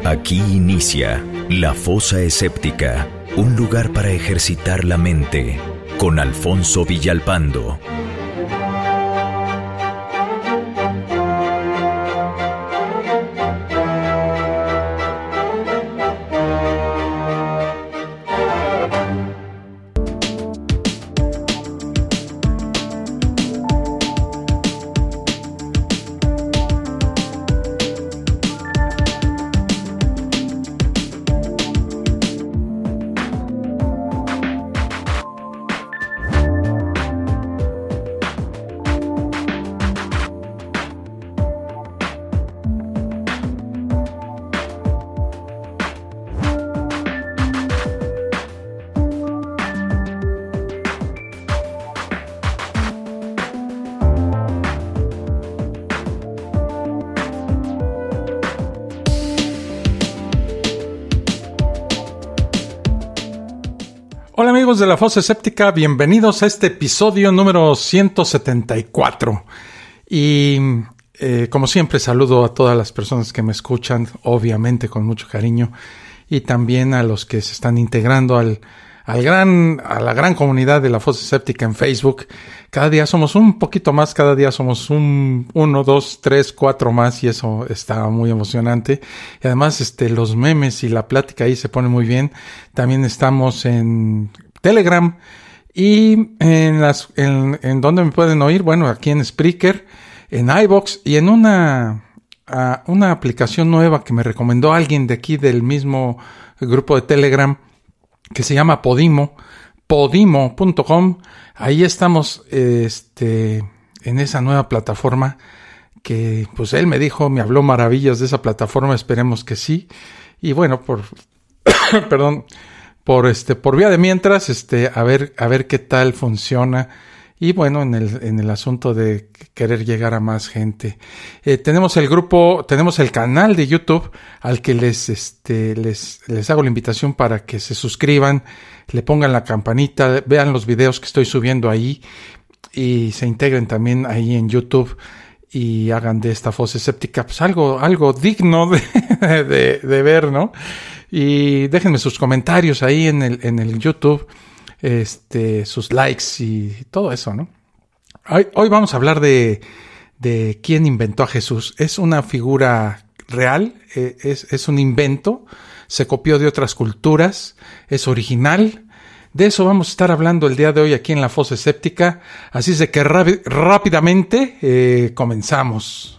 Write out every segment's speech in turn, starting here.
Aquí inicia La Fosa Escéptica, un lugar para ejercitar la mente, con Alfonso Villalpando. Hola amigos de La Fosa Escéptica, bienvenidos a este episodio número 174. Y como siempre saludo a todas las personas que me escuchan, obviamente con mucho cariño, y también a los que se están integrando a la gran comunidad de La Fosa Escéptica en Facebook. Cada día somos un poquito más, cada día somos 1, 2, 3, 4 más, y eso está muy emocionante. Y además los memes y la plática ahí se pone muy bien. También estamos en Telegram y en donde me pueden oír, bueno, aquí en Spreaker, en iVoox y en una aplicación nueva que me recomendó alguien de aquí del mismo grupo de Telegram, que se llama Podimo, podimo.com. Ahí estamos en esa nueva plataforma que pues él me habló maravillas de esa plataforma, esperemos que sí. Y bueno, por vía de mientras, a ver qué tal funciona. Y bueno, en el asunto de querer llegar a más gente. Tenemos el canal de YouTube al que les hago la invitación para que se suscriban, le pongan la campanita, vean los videos que estoy subiendo ahí y se integren también ahí en YouTube y hagan de esta Fosa Escéptica pues algo digno de ver, ¿no? Y déjenme sus comentarios ahí en el YouTube. Sus likes y todo eso, ¿no? Hoy vamos a hablar de quién inventó a Jesús. Es una figura real, es un invento, se copió de otras culturas, es original. De eso vamos a estar hablando el día de hoy aquí en La Fosa Escéptica. Así es de que rápidamente comenzamos.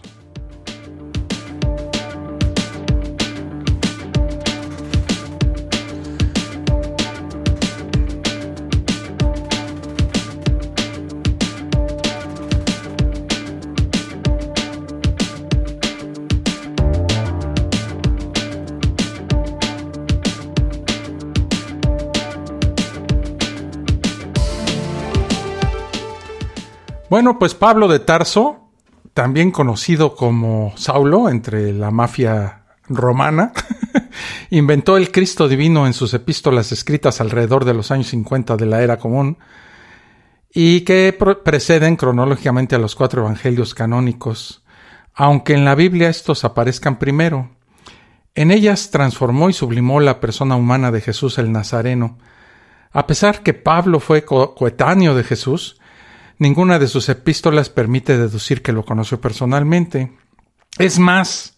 Bueno, pues Pablo de Tarso, también conocido como Saulo entre la mafia romana, inventó el Cristo divino en sus epístolas escritas alrededor de los años 50 de la era común y que preceden cronológicamente a los 4 evangelios canónicos, aunque en la Biblia estos aparezcan primero. En ellas transformó y sublimó la persona humana de Jesús el Nazareno. A pesar que Pablo fue coetáneo de Jesús, ninguna de sus epístolas permite deducir que lo conoció personalmente. Es más,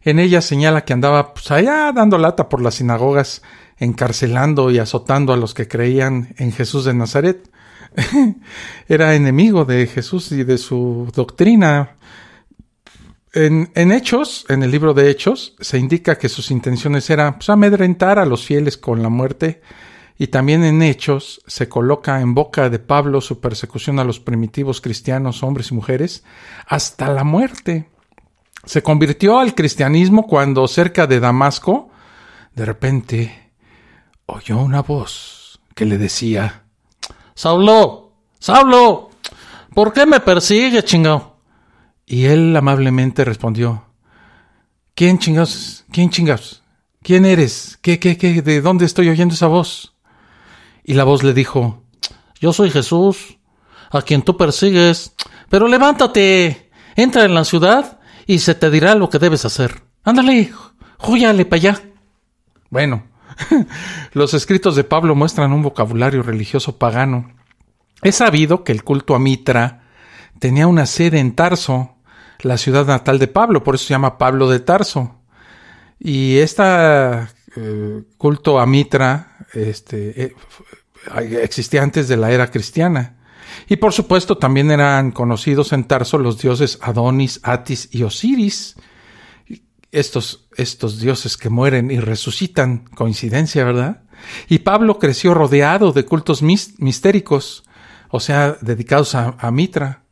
en ella señala que andaba allá dando lata por las sinagogas, encarcelando y azotando a los que creían en Jesús de Nazaret. Era enemigo de Jesús y de su doctrina. En Hechos, en el libro de Hechos, se indica que sus intenciones eran amedrentar a los fieles con la muerte. Y también en Hechos se coloca en boca de Pablo su persecución a los primitivos cristianos, hombres y mujeres, hasta la muerte. Se convirtió al cristianismo cuando cerca de Damasco, de repente, oyó una voz que le decía: Saulo, Saulo, ¿por qué me persigues, chingao? Y él amablemente respondió: ¿Quién chingados? ¿Quién eres? ¿De dónde estoy oyendo esa voz? Y la voz le dijo: Yo soy Jesús, a quien tú persigues, pero levántate, entra en la ciudad y se te dirá lo que debes hacer. Ándale, ¡Júyale para allá! Bueno, los escritos de Pablo muestran un vocabulario religioso pagano. Es sabido que el culto a Mitra tenía una sede en Tarso, la ciudad natal de Pablo, por eso se llama Pablo de Tarso. Y culto a Mitra existía antes de la era cristiana. Y por supuesto también eran conocidos en Tarso los dioses Adonis, Atis y Osiris. Estos dioses que mueren y resucitan, coincidencia, ¿verdad? Y Pablo creció rodeado de cultos mistéricos, o sea, dedicados a Mitra.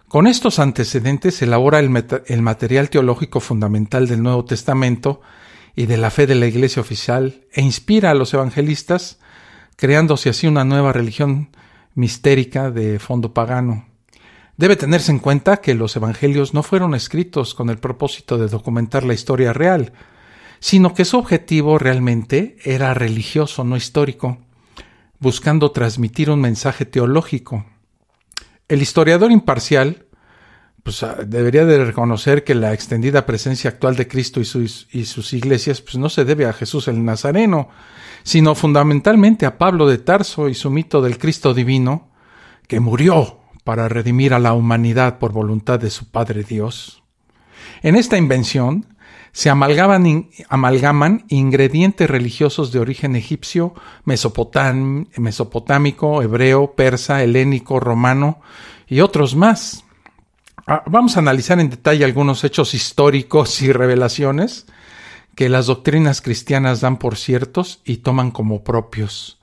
Con estos antecedentes se elabora el material teológico fundamental del Nuevo Testamento y de la fe de la Iglesia oficial e inspira a los evangelistas, creándose así una nueva religión mistérica de fondo pagano. Debe tenerse en cuenta que los evangelios no fueron escritos con el propósito de documentar la historia real, sino que su objetivo realmente era religioso, no histórico, buscando transmitir un mensaje teológico. El historiador imparcial debería de reconocer que la extendida presencia actual de Cristo y sus iglesias no se debe a Jesús el Nazareno, sino fundamentalmente a Pablo de Tarso y su mito del Cristo divino, que murió para redimir a la humanidad por voluntad de su Padre Dios. En esta invención se amalgaman ingredientes religiosos de origen egipcio, mesopotámico, hebreo, persa, helénico, romano y otros más. Vamos a analizar en detalle algunos hechos históricos y revelaciones que las doctrinas cristianas dan por ciertos y toman como propios.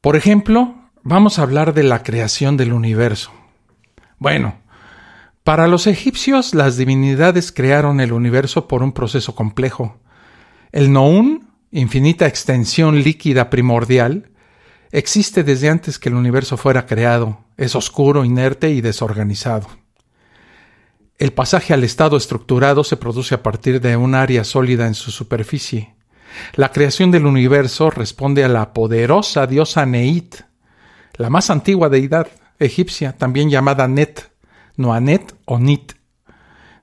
Por ejemplo, vamos a hablar de la creación del universo. Bueno, para los egipcios las divinidades crearon el universo por un proceso complejo. El Noún, infinita extensión líquida primordial, existe desde antes que el universo fuera creado. Es oscuro, inerte y desorganizado. El pasaje al estado estructurado se produce a partir de un área sólida en su superficie. La creación del universo responde a la poderosa diosa Neit, la más antigua deidad egipcia, también llamada Net, Noanet o Nit,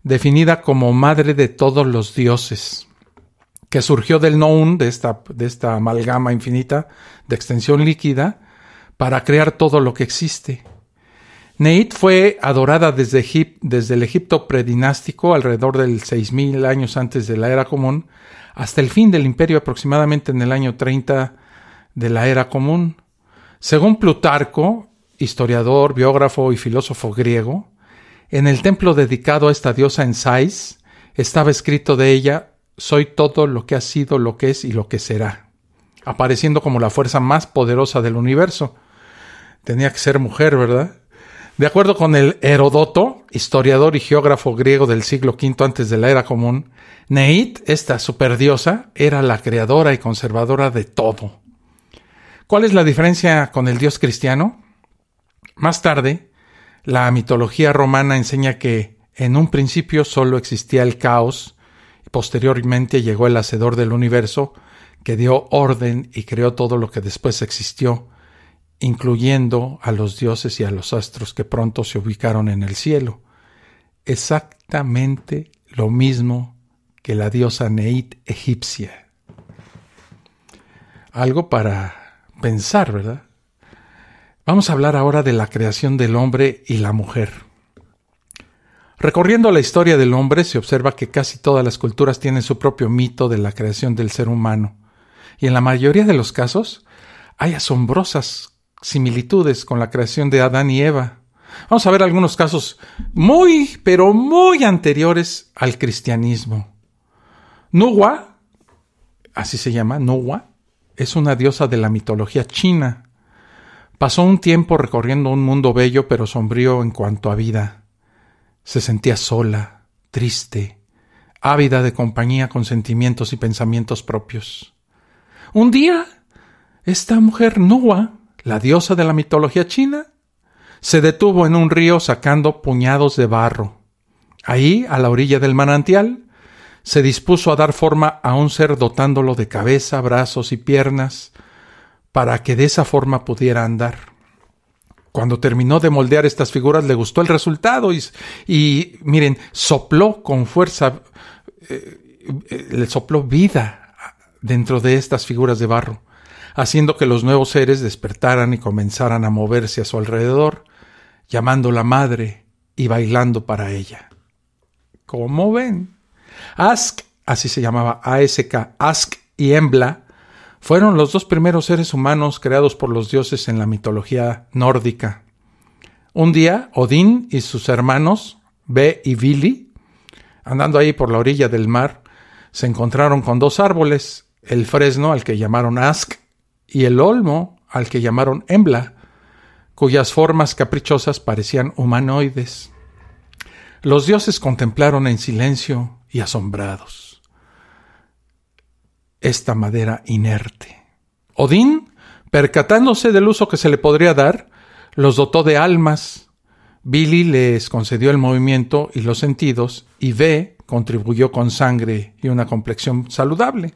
definida como madre de todos los dioses, que surgió del Noún, de esta amalgama infinita de extensión líquida, para crear todo lo que existe. Neit fue adorada desde el Egipto predinástico, alrededor del 6000 años antes de la Era Común, hasta el fin del imperio, aproximadamente en el año 30 de la Era Común. Según Plutarco, historiador, biógrafo y filósofo griego, en el templo dedicado a esta diosa en Sais, estaba escrito de ella: «Soy todo lo que ha sido, lo que es y lo que será», apareciendo como la fuerza más poderosa del universo. Tenía que ser mujer, ¿verdad? De acuerdo con el Heródoto, historiador y geógrafo griego del siglo V antes de la Era Común, Neit, esta superdiosa, era la creadora y conservadora de todo. ¿Cuál es la diferencia con el Dios cristiano? Más tarde, la mitología romana enseña que en un principio solo existía el caos y posteriormente llegó el Hacedor del universo, que dio orden y creó todo lo que después existió, incluyendo a los dioses y a los astros que pronto se ubicaron en el cielo. Exactamente lo mismo que la diosa Neit egipcia. Algo para pensar, ¿verdad? Vamos a hablar ahora de la creación del hombre y la mujer. Recorriendo la historia del hombre se observa que casi todas las culturas tienen su propio mito de la creación del ser humano, y en la mayoría de los casos hay asombrosas similitudes con la creación de Adán y Eva. Vamos a ver algunos casos pero muy anteriores al cristianismo. Nuwa, así se llama, Nuwa, es una diosa de la mitología china. Pasó un tiempo recorriendo un mundo bello pero sombrío en cuanto a vida. Se sentía sola, triste, ávida de compañía con sentimientos y pensamientos propios. Un día, esta mujer Nuwa, la diosa de la mitología china, se detuvo en un río sacando puñados de barro. Ahí, a la orilla del manantial, se dispuso a dar forma a un ser dotándolo de cabeza, brazos y piernas, para que de esa forma pudiera andar. Cuando terminó de moldear estas figuras, le gustó el resultado y miren, sopló con fuerza le sopló vida dentro de estas figuras de barro, haciendo que los nuevos seres despertaran y comenzaran a moverse a su alrededor, llamándola madre y bailando para ella. ¿Cómo ven? Ask, así se llamaba, A-S-K, Ask y Embla, fueron los dos primeros seres humanos creados por los dioses en la mitología nórdica. Un día, Odín y sus hermanos, Ve y Vili, andando ahí por la orilla del mar, se encontraron con dos árboles, el fresno, al que llamaron Ask, y el olmo, al que llamaron Embla, cuyas formas caprichosas parecían humanoides. Los dioses contemplaron en silencio y asombrados esta madera inerte. Odín, percatándose del uso que se le podría dar, los dotó de almas. Vili les concedió el movimiento y los sentidos, y Ve contribuyó con sangre y una complexión saludable.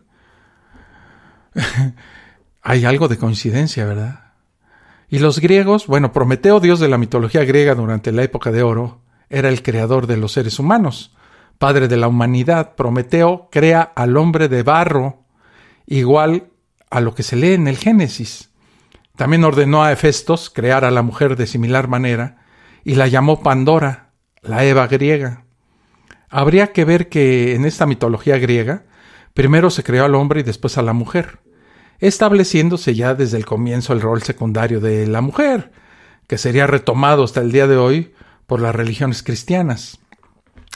Hay algo de coincidencia, ¿verdad? Y los griegos, bueno, Prometeo, dios de la mitología griega durante la época de oro, era el creador de los seres humanos, padre de la humanidad. Prometeo crea al hombre de barro, igual a lo que se lee en el Génesis. También ordenó a Hefestos crear a la mujer de similar manera y la llamó Pandora, la Eva griega. Habría que ver que en esta mitología griega primero se creó al hombre y después a la mujer, estableciéndose ya desde el comienzo el rol secundario de la mujer, que sería retomado hasta el día de hoy por las religiones cristianas.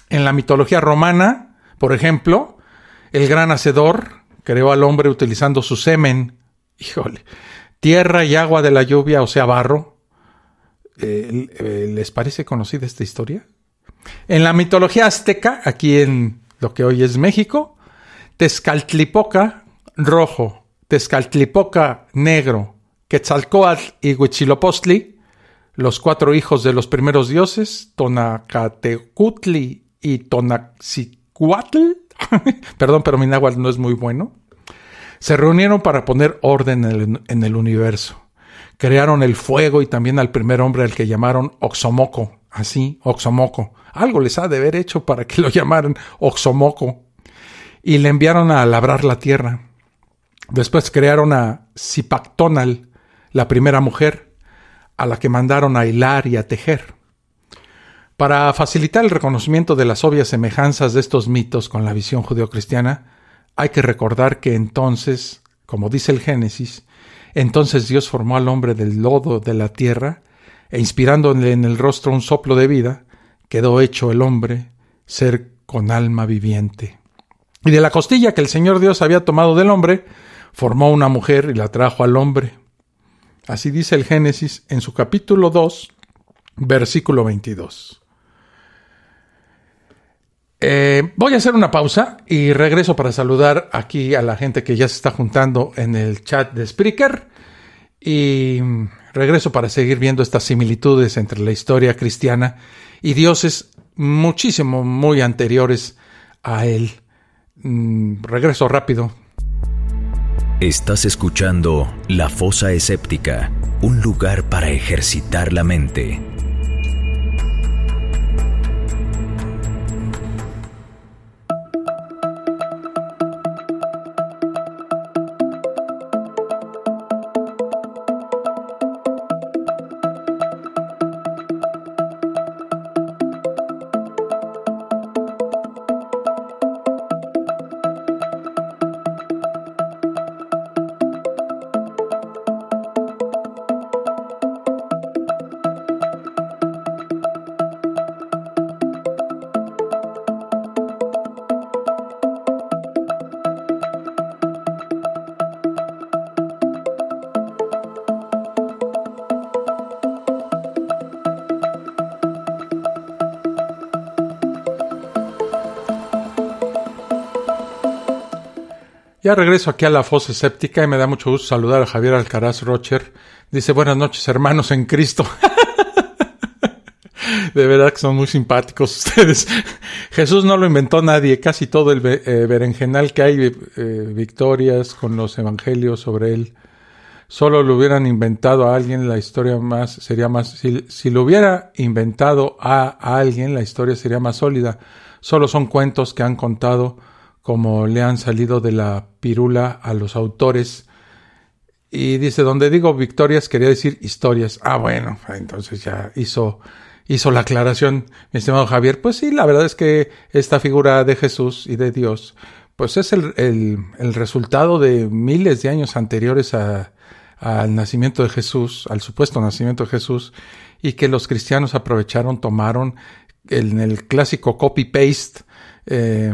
En la mitología romana, por ejemplo, el gran hacedor creó al hombre utilizando su semen, tierra y agua de la lluvia, o sea, barro. ¿Les parece conocida esta historia? En la mitología azteca, aquí en lo que hoy es México, Tezcatlipoca, rojo, Tezcatlipoca, negro, Quetzalcóatl y Huitzilopochtli, los 4 hijos de los primeros dioses, Tonacatecutli y Tonaxicuatl, perdón, pero mi náhuatl no es muy bueno, se reunieron para poner orden en el universo. Crearon el fuego y también al primer hombre, al que llamaron Oxomoco, así, Oxomoco. Algo les ha de haber hecho para que lo llamaran Oxomoco. Y le enviaron a labrar la tierra. Después crearon a Zipactonal, la primera mujer, a la que mandaron a hilar y a tejer. Para facilitar el reconocimiento de las obvias semejanzas de estos mitos con la visión judeocristiana, hay que recordar que entonces, como dice el Génesis, entonces Dios formó al hombre del lodo de la tierra e inspirándole en el rostro un soplo de vida, quedó hecho el hombre, ser con alma viviente. Y de la costilla que el Señor Dios había tomado del hombre, formó una mujer y la trajo al hombre. Así dice el Génesis en su capítulo 2, versículo 22. Voy a hacer una pausa y regreso para saludar aquí a la gente que ya se está juntando en el chat de Spreaker, y regreso para seguir viendo estas similitudes entre la historia cristiana y dioses muchísimo muy anteriores a él. Regreso rápido. Estás escuchando La Fosa Escéptica, un lugar para ejercitar la mente. Ya regreso aquí a la Fosa Escéptica y me da mucho gusto saludar a Javier Alcaraz Rocher. Dice, buenas noches, hermanos en Cristo. De verdad que son muy simpáticos ustedes. Jesús no lo inventó nadie. Casi todo el berenjenal que hay, victorias con los evangelios sobre él, solo lo hubieran inventado a alguien, la historia sería más... Si lo hubiera inventado a alguien, la historia sería más sólida. Solo son cuentos que han contado como le han salido de la pirula a los autores. Y dice, donde digo victorias, quería decir historias. Ah, bueno, entonces ya hizo la aclaración, mi estimado Javier. Pues sí, la verdad es que esta figura de Jesús y de Dios, pues es el resultado de miles de años anteriores al nacimiento de Jesús, al supuesto nacimiento de Jesús, y que los cristianos aprovecharon, tomaron en el clásico copy-paste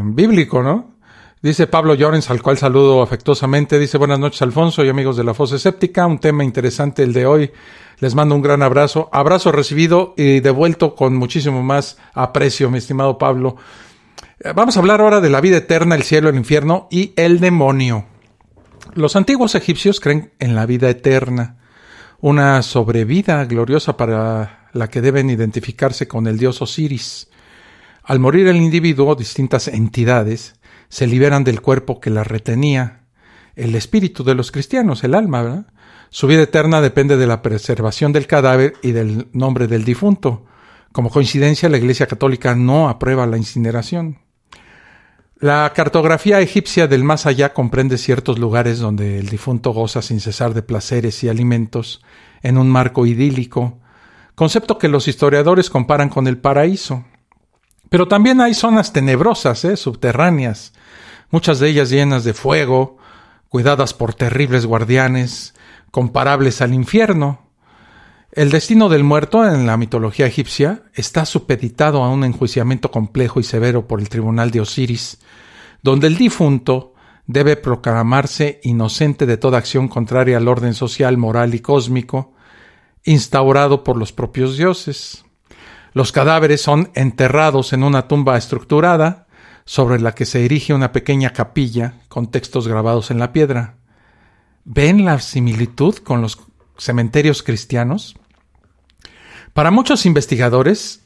bíblico, ¿no? Dice Pablo Llorens, al cual saludo afectuosamente, dice, buenas noches Alfonso y amigos de la Fosa Escéptica, un tema interesante el de hoy, les mando un gran abrazo recibido y devuelto con muchísimo más aprecio, mi estimado Pablo. Vamos a hablar ahora de la vida eterna, el cielo, el infierno y el demonio. Los antiguos egipcios creen en la vida eterna, una sobrevida gloriosa para la que deben identificarse con el dios Osiris. Al morir el individuo, distintas entidades se liberan del cuerpo que las retenía. El espíritu de los cristianos, el alma, ¿verdad? Su vida eterna depende de la preservación del cadáver y del nombre del difunto. Como coincidencia, la Iglesia Católica no aprueba la incineración. La cartografía egipcia del más allá comprende ciertos lugares donde el difunto goza sin cesar de placeres y alimentos en un marco idílico, concepto que los historiadores comparan con el paraíso. Pero también hay zonas tenebrosas, subterráneas, muchas de ellas llenas de fuego, cuidadas por terribles guardianes, comparables al infierno. El destino del muerto en la mitología egipcia está supeditado a un enjuiciamiento complejo y severo por el tribunal de Osiris, donde el difunto debe proclamarse inocente de toda acción contraria al orden social, moral y cósmico, instaurado por los propios dioses. Los cadáveres son enterrados en una tumba estructurada, sobre la que se erige una pequeña capilla con textos grabados en la piedra. ¿Ven la similitud con los cementerios cristianos? Para muchos investigadores,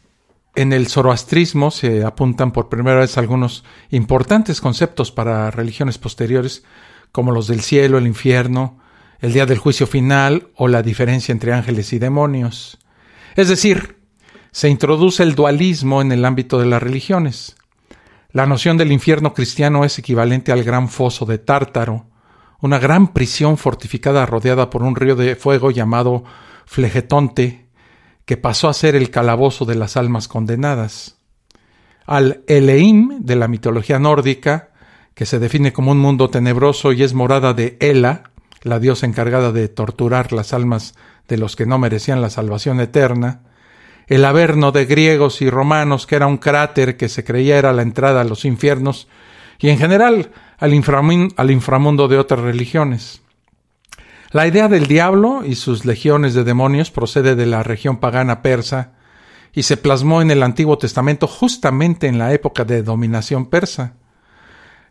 en el zoroastrismo se apuntan por primera vez algunos importantes conceptos para religiones posteriores, como los del cielo, el infierno, el día del juicio final o la diferencia entre ángeles y demonios. Es decir, se introduce el dualismo en el ámbito de las religiones. La noción del infierno cristiano es equivalente al gran foso de Tártaro, una gran prisión fortificada rodeada por un río de fuego llamado Flegetonte, que pasó a ser el calabozo de las almas condenadas. Al Eleim de la mitología nórdica, que se define como un mundo tenebroso y es morada de Hela, la diosa encargada de torturar las almas de los que no merecían la salvación eterna, el Averno de griegos y romanos, que era un cráter que se creía era la entrada a los infiernos, y en general al inframundo de otras religiones. La idea del diablo y sus legiones de demonios procede de la región pagana persa y se plasmó en el Antiguo Testamento justamente en la época de dominación persa.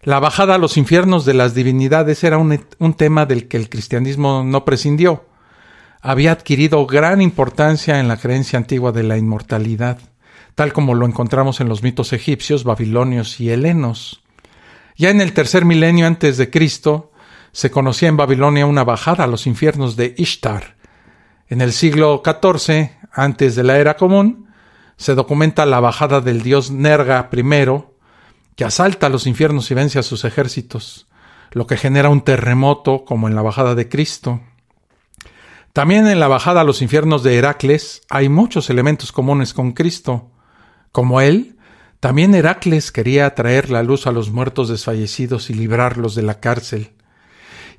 La bajada a los infiernos de las divinidades era un tema del que el cristianismo no prescindió. Había adquirido gran importancia en la creencia antigua de la inmortalidad, tal como lo encontramos en los mitos egipcios, babilonios y helenos. Ya en el tercer milenio antes de Cristo, se conocía en Babilonia una bajada a los infiernos de Ishtar. En el siglo XIV, antes de la Era Común, se documenta la bajada del dios Nerga I, que asalta a los infiernos y vence a sus ejércitos, lo que genera un terremoto como en la bajada de Cristo. También en la bajada a los infiernos de Heracles hay muchos elementos comunes con Cristo. Como él, también Heracles quería traer la luz a los muertos desfallecidos y librarlos de la cárcel.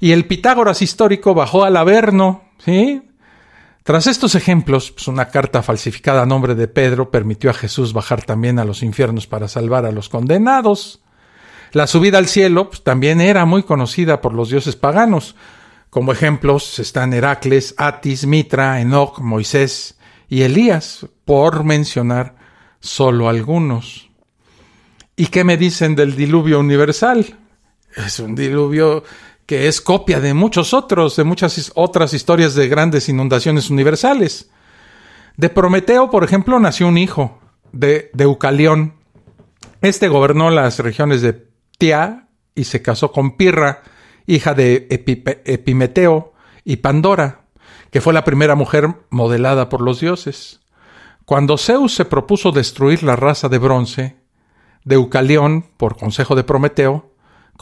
Y el Pitágoras histórico bajó al Averno, ¿sí? Tras estos ejemplos, una carta falsificada a nombre de Pedro permitió a Jesús bajar también a los infiernos para salvar a los condenados. La subida al cielo también era muy conocida por los dioses paganos. Como ejemplos están Heracles, Atis, Mitra, Enoc, Moisés y Elías, por mencionar solo algunos. ¿Y qué me dicen del diluvio universal? Es un diluvio que es copia de muchas otras historias de grandes inundaciones universales. De Prometeo, por ejemplo, nació un hijo, de Deucalión. Este gobernó las regiones de Ptía y se casó con Pirra, hija de Epimeteo y Pandora, que fue la primera mujer modelada por los dioses. Cuando Zeus se propuso destruir la raza de bronce, Deucalión, por consejo de Prometeo,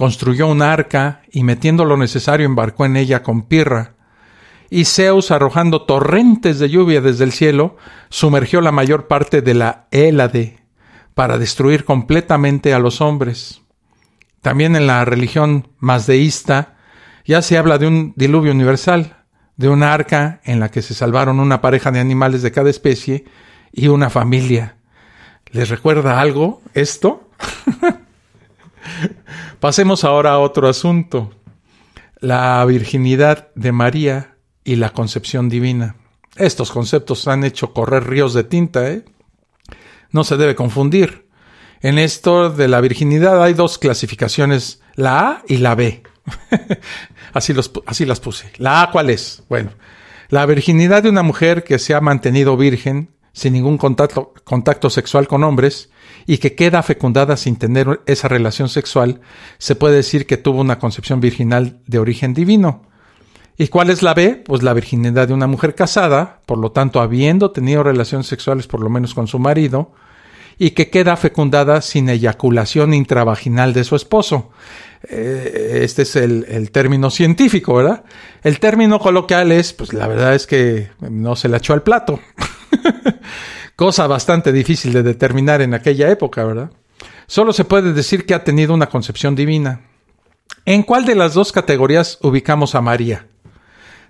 construyó un arca y metiendo lo necesario embarcó en ella con Pirra. Y Zeus, arrojando torrentes de lluvia desde el cielo, sumergió la mayor parte de la Hélade para destruir completamente a los hombres. También en la religión mazdeísta ya se habla de un diluvio universal, de una arca en la que se salvaron una pareja de animales de cada especie y una familia. ¿Les recuerda algo esto? Pasemos ahora a otro asunto: la virginidad de María y la concepción divina. Estos conceptos han hecho correr ríos de tinta, No se debe confundir. En esto de la virginidad hay dos clasificaciones, la A y la B. Así las puse. ¿La A cuál es? Bueno, la virginidad de una mujer que se ha mantenido virgen, sin ningún contacto sexual con hombres, y que queda fecundada sin tener esa relación sexual, se puede decir que tuvo una concepción virginal de origen divino. ¿Y cuál es la B? Pues la virginidad de una mujer casada, por lo tanto habiendo tenido relaciones sexuales por lo menos con su marido, y que queda fecundada sin eyaculación intravaginal de su esposo. Este es el término científico, ¿verdad? El término coloquial es, pues la verdad es que no se la echó al plato. Cosa bastante difícil de determinar en aquella época, ¿verdad? Solo se puede decir que ha tenido una concepción divina. ¿En cuál de las dos categorías ubicamos a María?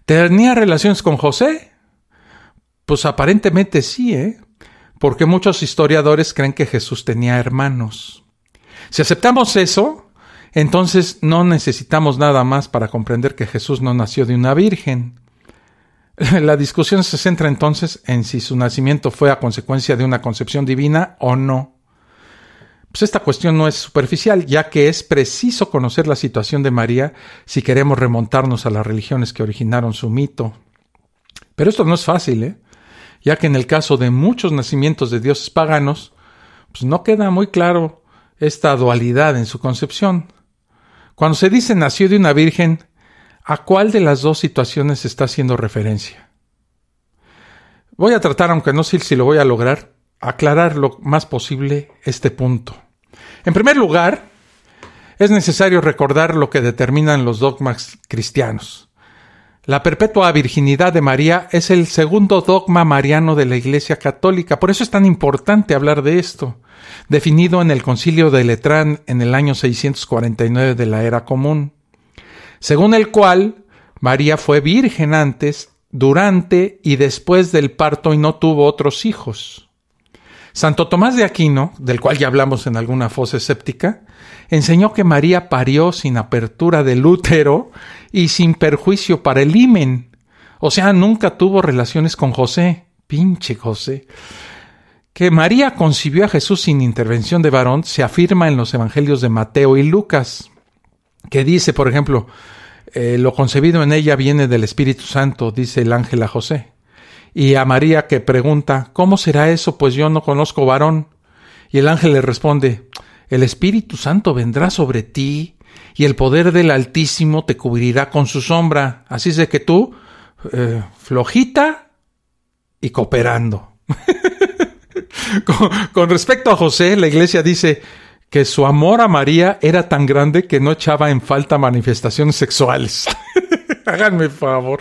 ¿Tenía relaciones con José? Pues aparentemente sí, porque muchos historiadores creen que Jesús tenía hermanos. Si aceptamos eso, entonces no necesitamos nada más para comprender que Jesús no nació de una virgen. La discusión se centra entonces en si su nacimiento fue a consecuencia de una concepción divina o no. Pues esta cuestión no es superficial, ya que es preciso conocer la situación de María si queremos remontarnos a las religiones que originaron su mito. Pero esto no es fácil, ya que en el caso de muchos nacimientos de dioses paganos, pues no queda muy claro esta dualidad en su concepción. Cuando se dice nació de una virgen, ¿a cuál de las dos situaciones se está haciendo referencia? Voy a tratar, aunque no sé si lo voy a lograr, aclarar lo más posible este punto. En primer lugar, es necesario recordar lo que determinan los dogmas cristianos. La perpetua virginidad de María es el segundo dogma mariano de la Iglesia Católica. Por eso es tan importante hablar de esto, definido en el Concilio de Letrán en el año 649 de la Era Común, según el cual María fue virgen antes, durante y después del parto y no tuvo otros hijos. Santo Tomás de Aquino, del cual ya hablamos en alguna fosa escéptica, enseñó que María parió sin apertura del útero y sin perjuicio para el himen. O sea, nunca tuvo relaciones con José. Pinche José. Que María concibió a Jesús sin intervención de varón se afirma en los evangelios de Mateo y Lucas, que dice, por ejemplo, lo concebido en ella viene del Espíritu Santo, dice el ángel a José. Y a María que pregunta, ¿cómo será eso? Pues yo no conozco varón. Y el ángel le responde, el Espíritu Santo vendrá sobre ti y el poder del Altísimo te cubrirá con su sombra. Así es de que tú, flojita y cooperando. Con respecto a José, la Iglesia dice que su amor a María era tan grande que no echaba en falta manifestaciones sexuales. Háganme favor.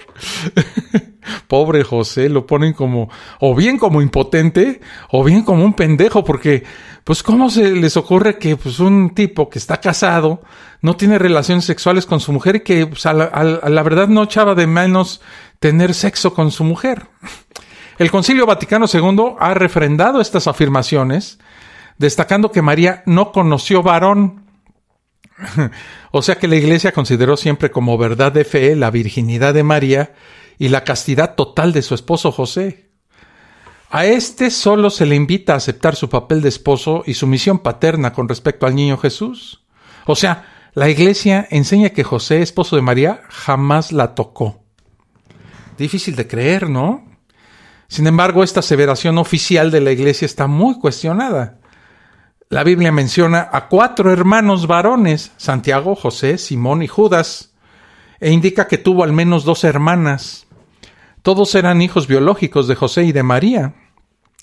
Pobre José, lo ponen como, o bien como impotente, o bien como un pendejo, porque, pues, ¿cómo se les ocurre que, pues, un tipo que está casado no tiene relaciones sexuales con su mujer y que, pues, a la verdad no echaba de menos tener sexo con su mujer? El Concilio Vaticano II ha refrendado estas afirmaciones, destacando que María no conoció varón. O sea que la Iglesia consideró siempre como verdad de fe la virginidad de María y la castidad total de su esposo José. A este solo se le invita a aceptar su papel de esposo y su misión paterna con respecto al niño Jesús. O sea, la Iglesia enseña que José, esposo de María, jamás la tocó. Difícil de creer, ¿no? Sin embargo, esta aseveración oficial de la Iglesia está muy cuestionada. La Biblia menciona a 4 hermanos varones, Santiago, José, Simón y Judas, e indica que tuvo al menos 2 hermanas. Todos eran hijos biológicos de José y de María.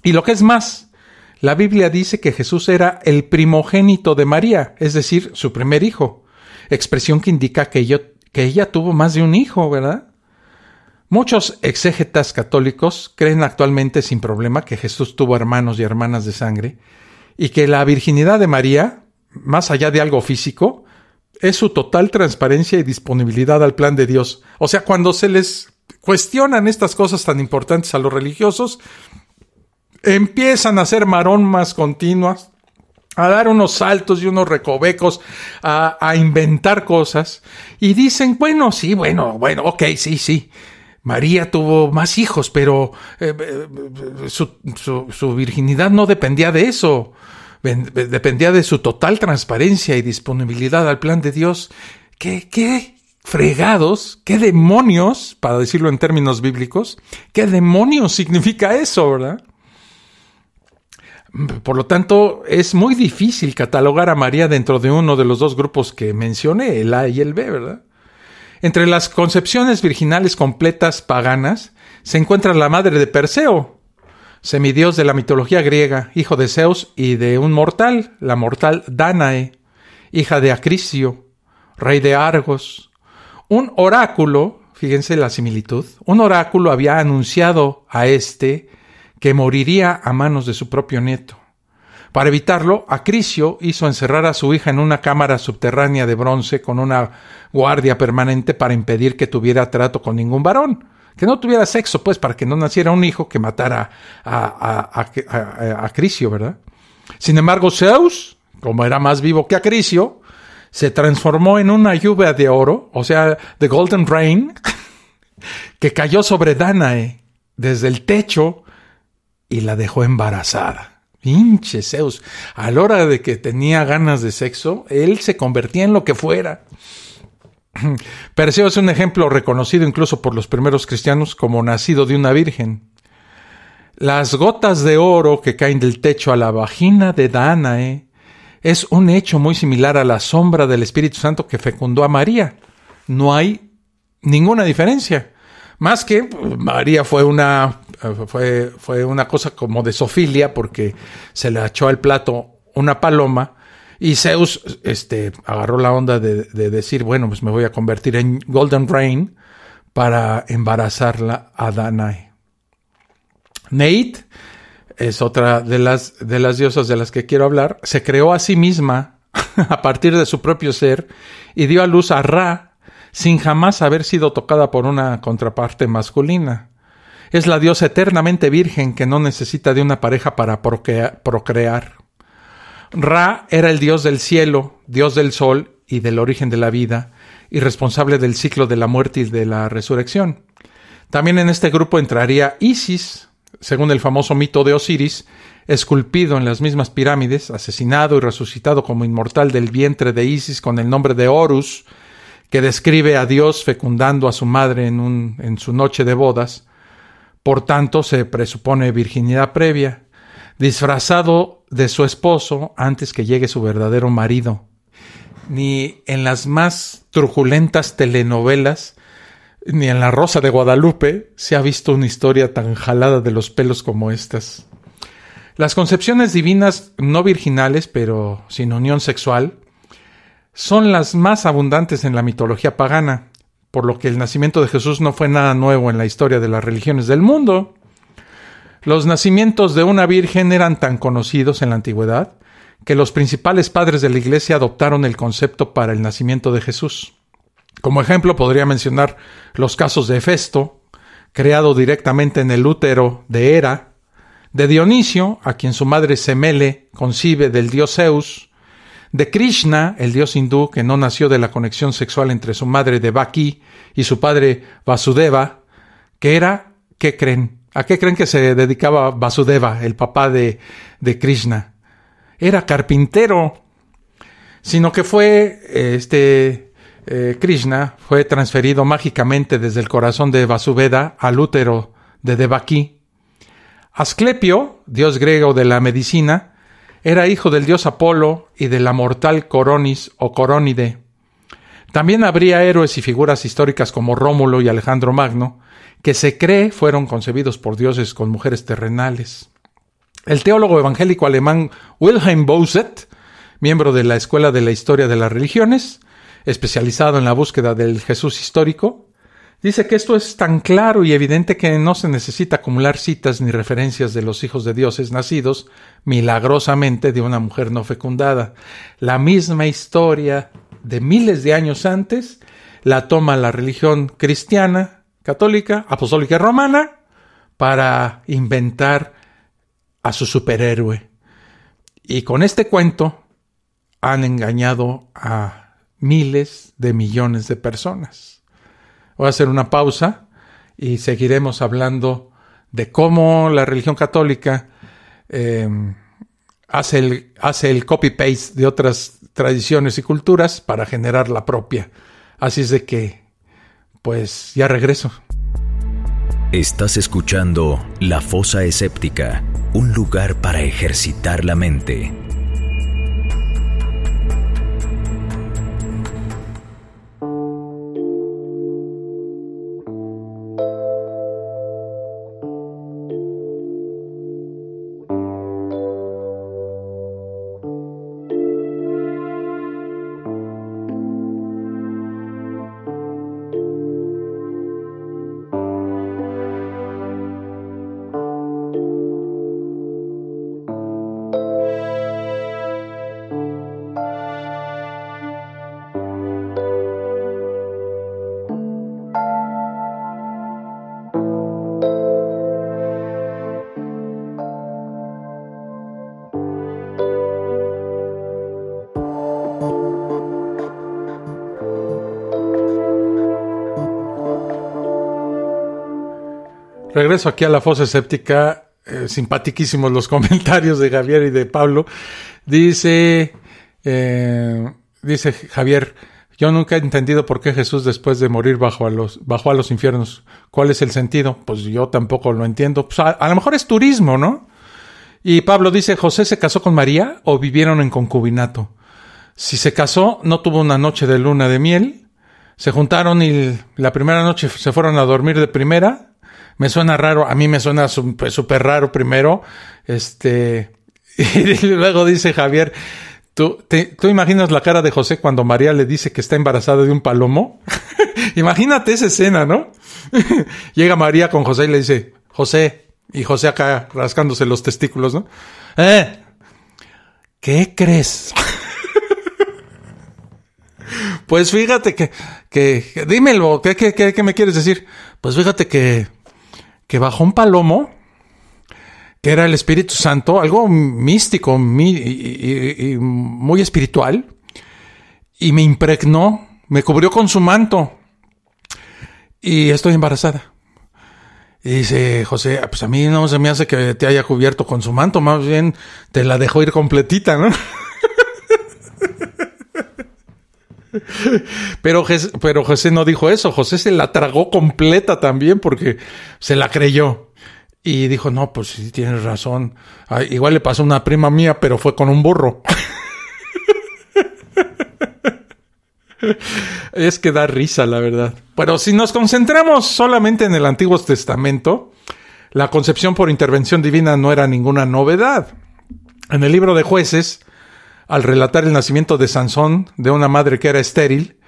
Y lo que es más, la Biblia dice que Jesús era el primogénito de María, es decir, su primer hijo. expresión que indica que ella tuvo más de un hijo, ¿verdad? Muchos exégetas católicos creen actualmente sin problema que Jesús tuvo hermanos y hermanas de sangre y que la virginidad de María, más allá de algo físico, es su total transparencia y disponibilidad al plan de Dios. O sea, cuando se les cuestionan estas cosas tan importantes a los religiosos, empiezan a hacer maromas continuas, a dar unos saltos y unos recovecos, a inventar cosas, y dicen, bueno, ok, sí, María tuvo más hijos, pero su virginidad no dependía de eso, dependía de su total transparencia y disponibilidad al plan de Dios. ¿Qué fregados, qué demonios, para decirlo en términos bíblicos, qué demonios significa eso, ¿verdad? Por lo tanto, es muy difícil catalogar a María dentro de uno de los dos grupos que mencioné, el A y el B, ¿verdad? Entre las concepciones virginales completas paganas se encuentra la madre de Perseo, semidios de la mitología griega, hijo de Zeus y de un mortal, la mortal Dánae, hija de Acrisio, rey de Argos. Un oráculo, fíjense la similitud, un oráculo había anunciado a que moriría a manos de su propio nieto. Para evitarlo, Acrisio hizo encerrar a su hija en una cámara subterránea de bronce con una guardia permanente para impedir que tuviera trato con ningún varón, que no tuviera sexo, pues, para que no naciera un hijo que matara a Acrisio, ¿verdad? Sin embargo, Zeus, como era más vivo que Acrisio, se transformó en una lluvia de oro, o sea, the golden rain, que cayó sobre Dánae desde el techo y la dejó embarazada. Pinche Zeus. A la hora de que tenía ganas de sexo, él se convertía en lo que fuera. Perseo es un ejemplo reconocido incluso por los primeros cristianos como nacido de una virgen. Las gotas de oro que caen del techo a la vagina de Dánae es un hecho muy similar a la sombra del Espíritu Santo que fecundó a María. No hay ninguna diferencia. Más que María fue una cosa como de zoofilia porque se le echó al plato una paloma y Zeus agarró la onda de decir, bueno, pues me voy a convertir en Golden Rain para embarazarla a Dánae. Neit es otra de las diosas de las que quiero hablar. Se creó a sí misma a partir de su propio ser y dio a luz a Ra, sin jamás haber sido tocada por una contraparte masculina. Es la diosa eternamente virgen que no necesita de una pareja para procrear. Ra era el dios del cielo, dios del sol y del origen de la vida, y responsable del ciclo de la muerte y de la resurrección. También en este grupo entraría Isis, según el famoso mito de Osiris, esculpido en las mismas pirámides, asesinado y resucitado como inmortal del vientre de Isis con el nombre de Horus, que describe a Dios fecundando a su madre en su noche de bodas. Por tanto, se presupone virginidad previa, disfrazado de su esposo antes que llegue su verdadero marido. Ni en las más truculentas telenovelas, ni en La Rosa de Guadalupe, se ha visto una historia tan jalada de los pelos como estas. Las concepciones divinas no virginales, pero sin unión sexual, son las más abundantes en la mitología pagana, por lo que el nacimiento de Jesús no fue nada nuevo en la historia de las religiones del mundo. Los nacimientos de una virgen eran tan conocidos en la antigüedad que los principales padres de la Iglesia adoptaron el concepto para el nacimiento de Jesús. Como ejemplo, podría mencionar los casos de Hefesto, creado directamente en el útero de Hera, de Dionisio, a quien su madre Semele concibe del dios Zeus, de Krishna, el dios hindú que no nació de la conexión sexual entre su madre Devaki y su padre Vasudeva, que era, ¿qué creen? ¿A qué creen que se dedicaba Vasudeva, el papá de Krishna? Era carpintero, sino que fue Krishna fue transferido mágicamente desde el corazón de Vasudeva al útero de Devaki. Asclepio, dios griego de la medicina, era hijo del dios Apolo y de la mortal Coronis o Corónide. También habría héroes y figuras históricas como Rómulo y Alejandro Magno, que se cree fueron concebidos por dioses con mujeres terrenales. El teólogo evangélico alemán Wilhelm Boset, miembro de la Escuela de la Historia de las Religiones, especializado en la búsqueda del Jesús histórico, dice que esto es tan claro y evidente que no se necesita acumular citas ni referencias de los hijos de dioses nacidos milagrosamente de una mujer no fecundada. La misma historia de miles de años antes la toma la religión cristiana, católica, apostólica y romana para inventar a su superhéroe. Y con este cuento han engañado a miles de millones de personas. Voy a hacer una pausa y seguiremos hablando de cómo la religión católica hace el copy-paste de otras tradiciones y culturas para generar la propia. Así es de que, pues, ya regreso. Estás escuchando La Fosa Escéptica, un lugar para ejercitar la mente. Regreso aquí a La Fosa Escéptica. Simpaticísimos los comentarios de Javier y de Pablo. Dice Javier: yo nunca he entendido por qué Jesús, después de morir, bajó a los infiernos. ¿Cuál es el sentido? Pues yo tampoco lo entiendo. Pues a lo mejor es turismo, ¿no? Y Pablo dice: ¿José se casó con María o vivieron en concubinato? Si se casó, no tuvo una noche de luna de miel. Se juntaron y la primera noche se fueron a dormir de primera. Me suena raro, a mí me suena súper raro primero. Y luego dice Javier: ¿Tú imaginas la cara de José cuando María le dice que está embarazada de un palomo? Imagínate esa escena, ¿no? Llega María con José y le dice: José, y José acá rascándose los testículos, ¿no? ¿Qué crees? Pues fíjate que dímelo, ¿qué me quieres decir? Pues fíjate que bajó un palomo, que era el Espíritu Santo, algo místico y muy espiritual, y me impregnó, me cubrió con su manto, y estoy embarazada. Y dice José: pues a mí no se me hace que te haya cubierto con su manto, más bien te la dejó ir completita, ¿no? Pero José no dijo eso. José se la tragó completa también porque se la creyó. Y dijo: no, pues sí, tienes razón. Igual le pasó a una prima mía, pero fue con un burro. Es que da risa, la verdad. Pero si nos concentramos solamente en el Antiguo Testamento, la concepción por intervención divina no era ninguna novedad. En el libro de Jueces, al relatar el nacimiento de Sansón de una madre que era estéril,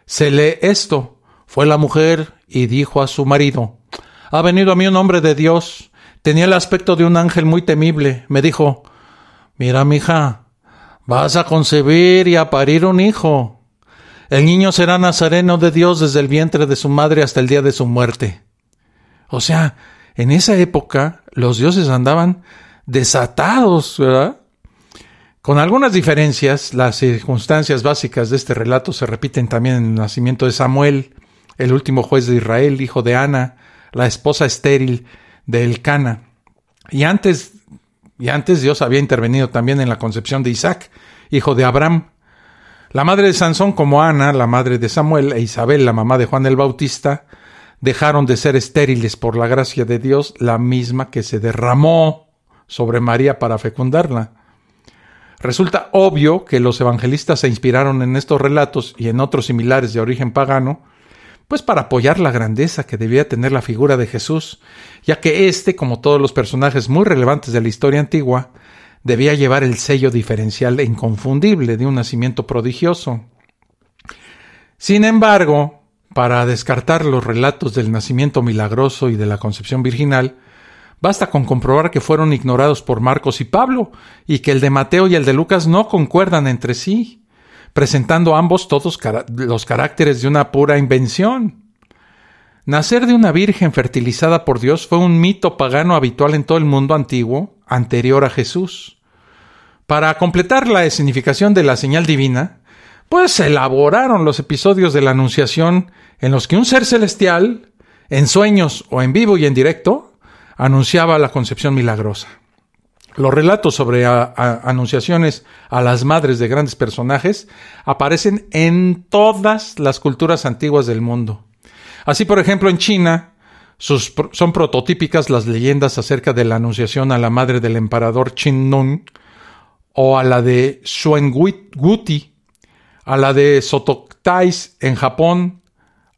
se lee esto: fue la mujer y dijo a su marido: ha venido a mí un hombre de Dios, tenía el aspecto de un ángel muy temible. Me dijo: mira, mija, vas a concebir y a parir un hijo. El niño será nazareno de Dios desde el vientre de su madre hasta el día de su muerte. O sea, en esa época los dioses andaban desatados, ¿verdad? Con algunas diferencias, las circunstancias básicas de este relato se repiten también en el nacimiento de Samuel, el último juez de Israel, hijo de Ana, la esposa estéril de Elcana. Y antes Dios había intervenido también en la concepción de Isaac, hijo de Abraham. La madre de Sansón, como Ana, la madre de Samuel, e Isabel, la mamá de Juan el Bautista, dejaron de ser estériles por la gracia de Dios, la misma que se derramó sobre María para fecundarla. Resulta obvio que los evangelistas se inspiraron en estos relatos y en otros similares de origen pagano, pues para apoyar la grandeza que debía tener la figura de Jesús, ya que como todos los personajes muy relevantes de la historia antigua, debía llevar el sello diferencial e inconfundible de un nacimiento prodigioso. Sin embargo, para descartar los relatos del nacimiento milagroso y de la concepción virginal, basta con comprobar que fueron ignorados por Marcos y Pablo, y que el de Mateo y el de Lucas no concuerdan entre sí, presentando ambos todos los caracteres de una pura invención. Nacer de una virgen fertilizada por Dios fue un mito pagano habitual en todo el mundo antiguo, anterior a Jesús. Para completar la escenificación de la señal divina, pues se elaboraron los episodios de la Anunciación en los que un ser celestial, en sueños o en vivo y en directo, anunciaba la concepción milagrosa. Los relatos sobre anunciaciones a las madres de grandes personajes aparecen en todas las culturas antiguas del mundo. Así, por ejemplo, en China son prototípicas las leyendas acerca de la anunciación a la madre del emperador Qin Nung, o a la de Xuanguti, a la de Sotoktais en Japón,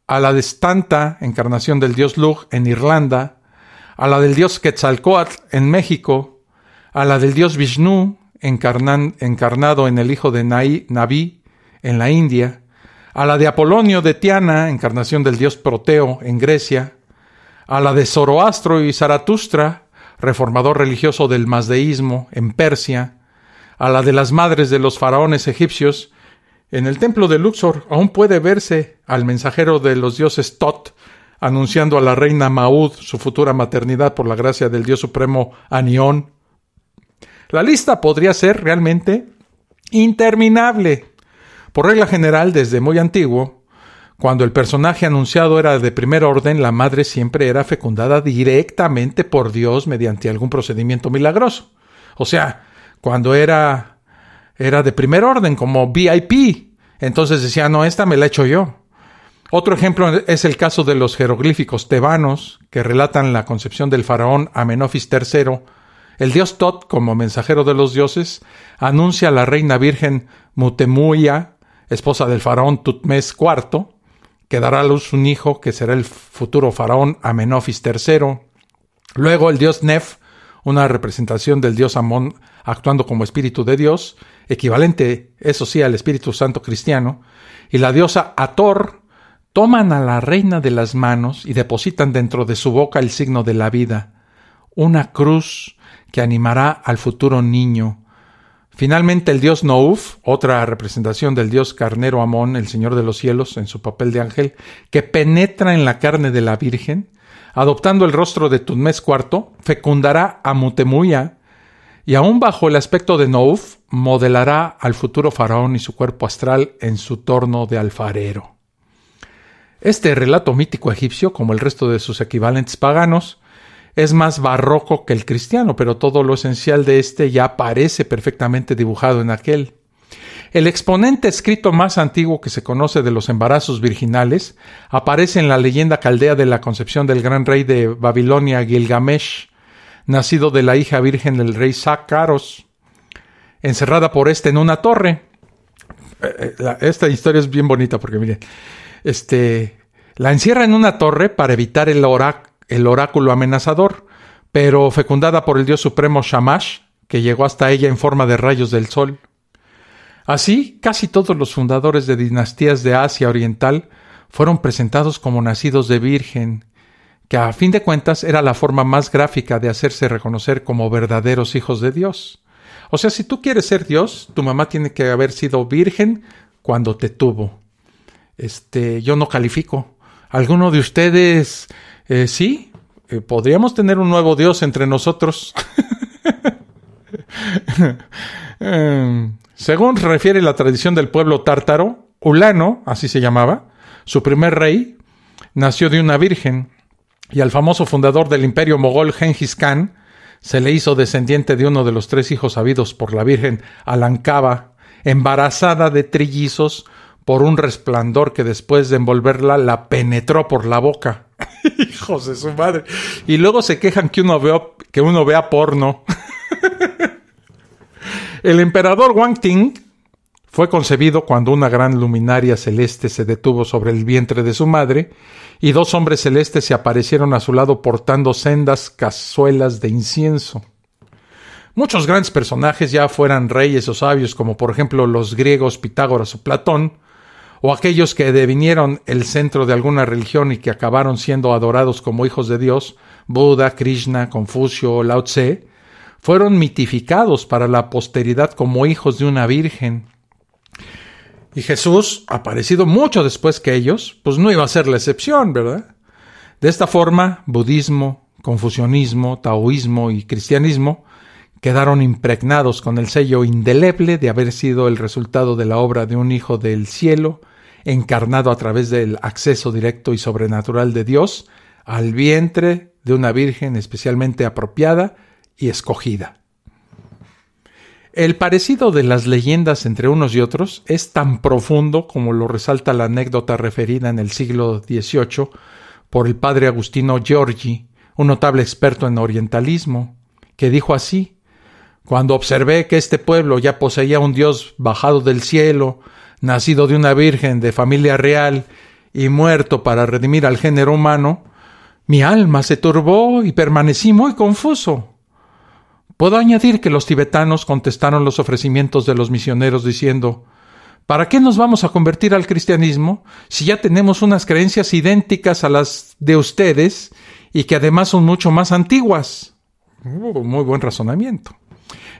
a la de Stanta, encarnación del dios Lugh en Irlanda, a la del dios Quetzalcóatl en México, a la del dios Vishnu, encarnado en el hijo de Naví en la India, a la de Apolonio de Tiana, encarnación del dios Proteo en Grecia, a la de Zoroastro y Zaratustra, reformador religioso del mazdeísmo en Persia, a la de las madres de los faraones egipcios. En el templo de Luxor aún puede verse al mensajero de los dioses Tot anunciando a la reina Maud su futura maternidad por la gracia del dios supremo Anión. La lista podría ser realmente interminable. Por regla general, desde muy antiguo, cuando el personaje anunciado era de primer orden, la madre siempre era fecundada directamente por Dios mediante algún procedimiento milagroso. O sea, cuando era de primer orden, como VIP, entonces decía, no, esta me la he hecho yo. Otro ejemplo es el caso de los jeroglíficos tebanos, que relatan la concepción del faraón Amenofis III. El dios Tot, como mensajero de los dioses, anuncia a la reina virgen Mutemuia, esposa del faraón Tutmés IV, que dará a luz un hijo que será el futuro faraón Amenofis III. Luego el dios Nef, una representación del dios Amón actuando como espíritu de Dios, equivalente, eso sí, al Espíritu Santo cristiano, y la diosa Hathor, toman a la reina de las manos y depositan dentro de su boca el signo de la vida, una cruz que animará al futuro niño. Finalmente el dios Nouf, otra representación del dios carnero Amón, el Señor de los Cielos, en su papel de ángel, que penetra en la carne de la Virgen, adoptando el rostro de Tutmés IV, fecundará a Mutemuia, y aún bajo el aspecto de Nouf, modelará al futuro faraón y su cuerpo astral en su torno de alfarero. Este relato mítico egipcio, como el resto de sus equivalentes paganos, es más barroco que el cristiano, pero todo lo esencial de este ya aparece perfectamente dibujado en aquel. El exponente escrito más antiguo que se conoce de los embarazos virginales aparece en la leyenda caldea de la concepción del gran rey de Babilonia, Gilgamesh, nacido de la hija virgen del rey Sácaros, encerrada por éste en una torre. Esta historia es bien bonita porque, miren, la encierra en una torre para evitar el oráculo amenazador, pero fecundada por el dios supremo Shamash, que llegó hasta ella en forma de rayos del sol. Así, casi todos los fundadores de dinastías de Asia Oriental fueron presentados como nacidos de virgen, que a fin de cuentas era la forma más gráfica de hacerse reconocer como verdaderos hijos de Dios. O sea, si tú quieres ser Dios, tu mamá tiene que haber sido virgen cuando te tuvo. Yo no califico. ¿Alguno de ustedes sí? ¿Podríamos tener un nuevo Dios entre nosotros? Según refiere la tradición del pueblo tártaro, Ulano, así se llamaba, su primer rey, nació de una virgen, y al famoso fundador del imperio mogol Genghis Khan se le hizo descendiente de uno de los 3 hijos habidos por la virgen Alancaba, embarazada de trillizos por un resplandor que después de envolverla la penetró por la boca. Hijos de su madre. Y luego se quejan que uno vea porno. El emperador Wang Ting fue concebido cuando una gran luminaria celeste se detuvo sobre el vientre de su madre y 2 hombres celestes se aparecieron a su lado portando sendas cazuelas de incienso. Muchos grandes personajes, ya fueran reyes o sabios, como por ejemplo los griegos Pitágoras o Platón, o aquellos que devinieron el centro de alguna religión y que acabaron siendo adorados como hijos de Dios, Buda, Krishna, Confucio, Lao Tse, fueron mitificados para la posteridad como hijos de una virgen. Y Jesús, aparecido mucho después que ellos, pues no iba a ser la excepción, ¿verdad? De esta forma, budismo, confucianismo, taoísmo y cristianismo quedaron impregnados con el sello indeleble de haber sido el resultado de la obra de un hijo del cielo, encarnado a través del acceso directo y sobrenatural de Dios al vientre de una virgen especialmente apropiada y escogida. El parecido de las leyendas entre unos y otros es tan profundo como lo resalta la anécdota referida en el siglo XVIII por el padre Agustino Giorgi, un notable experto en orientalismo, que dijo así: «Cuando observé que este pueblo ya poseía un Dios bajado del cielo, nacido de una virgen de familia real y muerto para redimir al género humano, mi alma se turbó y permanecí muy confuso. Puedo añadir que los tibetanos contestaron los ofrecimientos de los misioneros diciendo: ¿para qué nos vamos a convertir al cristianismo si ya tenemos unas creencias idénticas a las de ustedes y que además son mucho más antiguas? Muy buen razonamiento.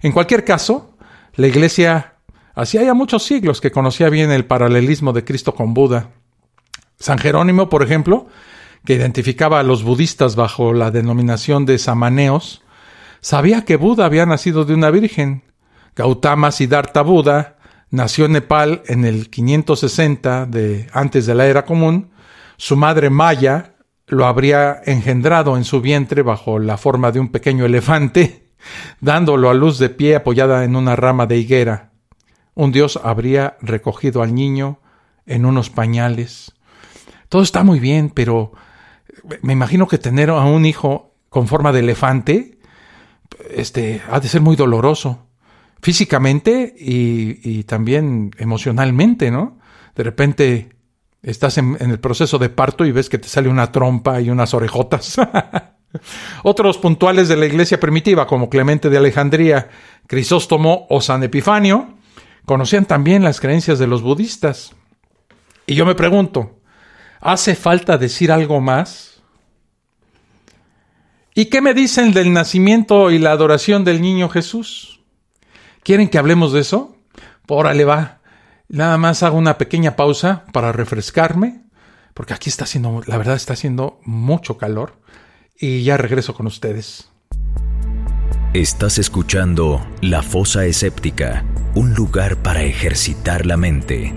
En cualquier caso, la Iglesia hacía ya muchos siglos que conocía bien el paralelismo de Cristo con Buda. San Jerónimo, por ejemplo, que identificaba a los budistas bajo la denominación de samaneos, sabía que Buda había nacido de una virgen. Gautama Siddhartha Buda nació en Nepal en el 560 antes de la era común. Su madre Maya lo habría engendrado en su vientre bajo la forma de un pequeño elefante, dándolo a luz de pie apoyada en una rama de higuera. Un dios habría recogido al niño en unos pañales. Todo está muy bien, pero me imagino que tener a un hijo con forma de elefante ha de ser muy doloroso, físicamente y también emocionalmente, ¿no? De repente estás en el proceso de parto y ves que te sale una trompa y unas orejotas. Otros puntuales de la iglesia primitiva, como Clemente de Alejandría, Crisóstomo o San Epifanio, conocían también las creencias de los budistas. Y yo me pregunto, ¿hace falta decir algo más? ¿Y qué me dicen del nacimiento y la adoración del niño Jesús? ¿Quieren que hablemos de eso? Órale, va. Nada más hago una pequeña pausa para refrescarme, porque aquí la verdad está haciendo mucho calor, y ya regreso con ustedes. Estás escuchando La Fosa Escéptica, un lugar para ejercitar la mente.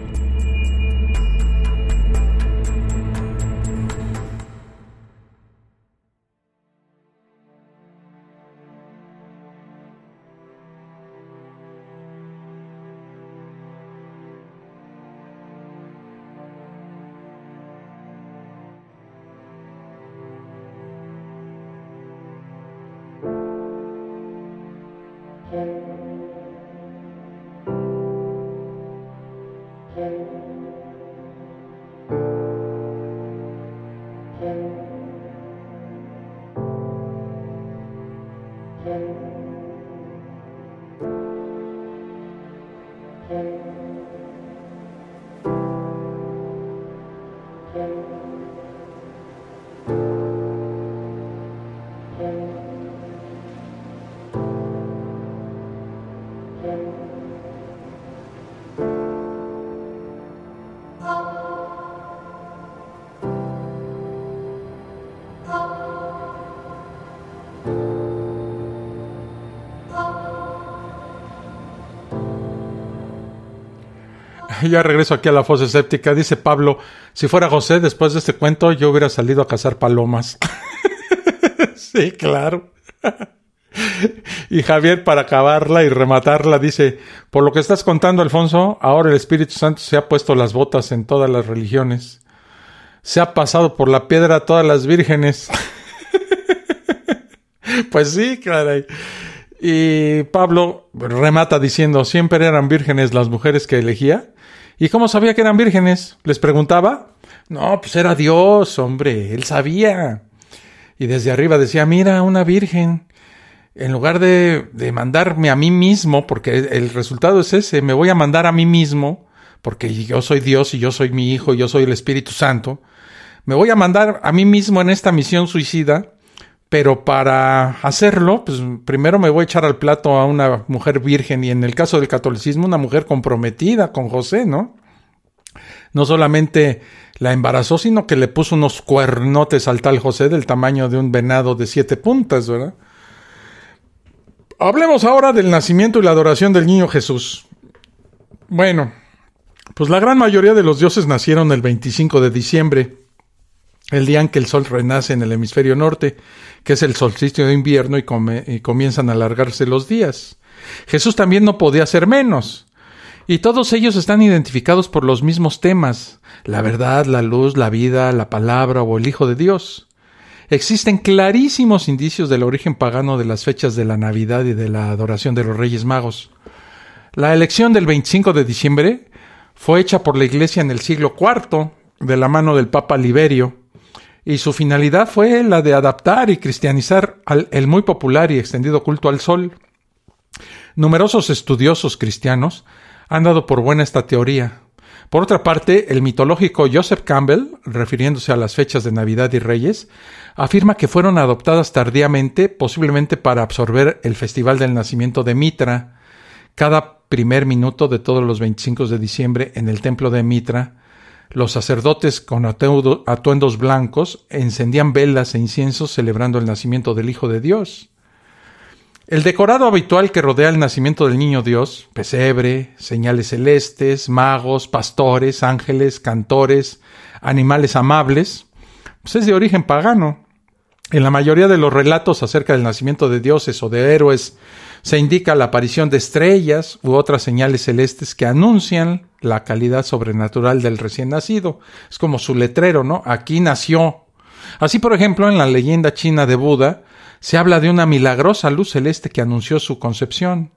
Ya regreso aquí a la fosa escéptica. Dice Pablo, si fuera José, después de este cuento, yo hubiera salido a cazar palomas. Sí, claro. Y Javier, para acabarla y rematarla, dice, por lo que estás contando, Alfonso, ahora el Espíritu Santo se ha puesto las botas en todas las religiones. Se ha pasado por la piedra a todas las vírgenes. Pues sí, caray. Y Pablo remata diciendo, siempre eran vírgenes las mujeres que elegía. ¿Y cómo sabía que eran vírgenes? ¿Les preguntaba? No, pues era Dios, hombre, él sabía. Y desde arriba decía, mira, una virgen. En lugar de mandarme a mí mismo, porque el resultado es ese, me voy a mandar a mí mismo porque yo soy Dios y yo soy mi Hijo y yo soy el Espíritu Santo, me voy a mandar a mí mismo en esta misión suicida, pero para hacerlo, pues primero me voy a echar al plato a una mujer virgen y en el caso del catolicismo una mujer comprometida con José, ¿no? No solamente la embarazó, sino que le puso unos cuernotes al tal José del tamaño de un venado de 7 puntas, ¿verdad? Hablemos ahora del nacimiento y la adoración del niño Jesús. Bueno, pues la gran mayoría de los dioses nacieron el 25 de diciembre, el día en que el sol renace en el hemisferio norte, que es el solsticio de invierno y comienzan a alargarse los días. Jesús también no podía ser menos. Y todos ellos están identificados por los mismos temas: la verdad, la luz, la vida, la palabra o el Hijo de Dios. Existen clarísimos indicios del origen pagano de las fechas de la Navidad y de la adoración de los Reyes Magos. La elección del 25 de diciembre fue hecha por la Iglesia en el siglo IV, de la mano del Papa Liberio, y su finalidad fue la de adaptar y cristianizar el muy popular y extendido culto al sol. Numerosos estudiosos cristianos han dado por buena esta teoría. Por otra parte, el mitológico Joseph Campbell, refiriéndose a las fechas de Navidad y Reyes, afirma que fueron adoptadas tardíamente, posiblemente para absorber el festival del nacimiento de Mitra. Cada primer minuto de todos los 25 de diciembre en el templo de Mitra, los sacerdotes con atuendos blancos encendían velas e inciensos celebrando el nacimiento del Hijo de Dios. El decorado habitual que rodea el nacimiento del niño Dios, pesebre, señales celestes, magos, pastores, ángeles, cantores, animales amables, pues es de origen pagano. En la mayoría de los relatos acerca del nacimiento de dioses o de héroes se indica la aparición de estrellas u otras señales celestes que anuncian la calidad sobrenatural del recién nacido. Es como su letrero, ¿no? Aquí nació. Así, por ejemplo, en la leyenda china de Buda, se habla de una milagrosa luz celeste que anunció su concepción.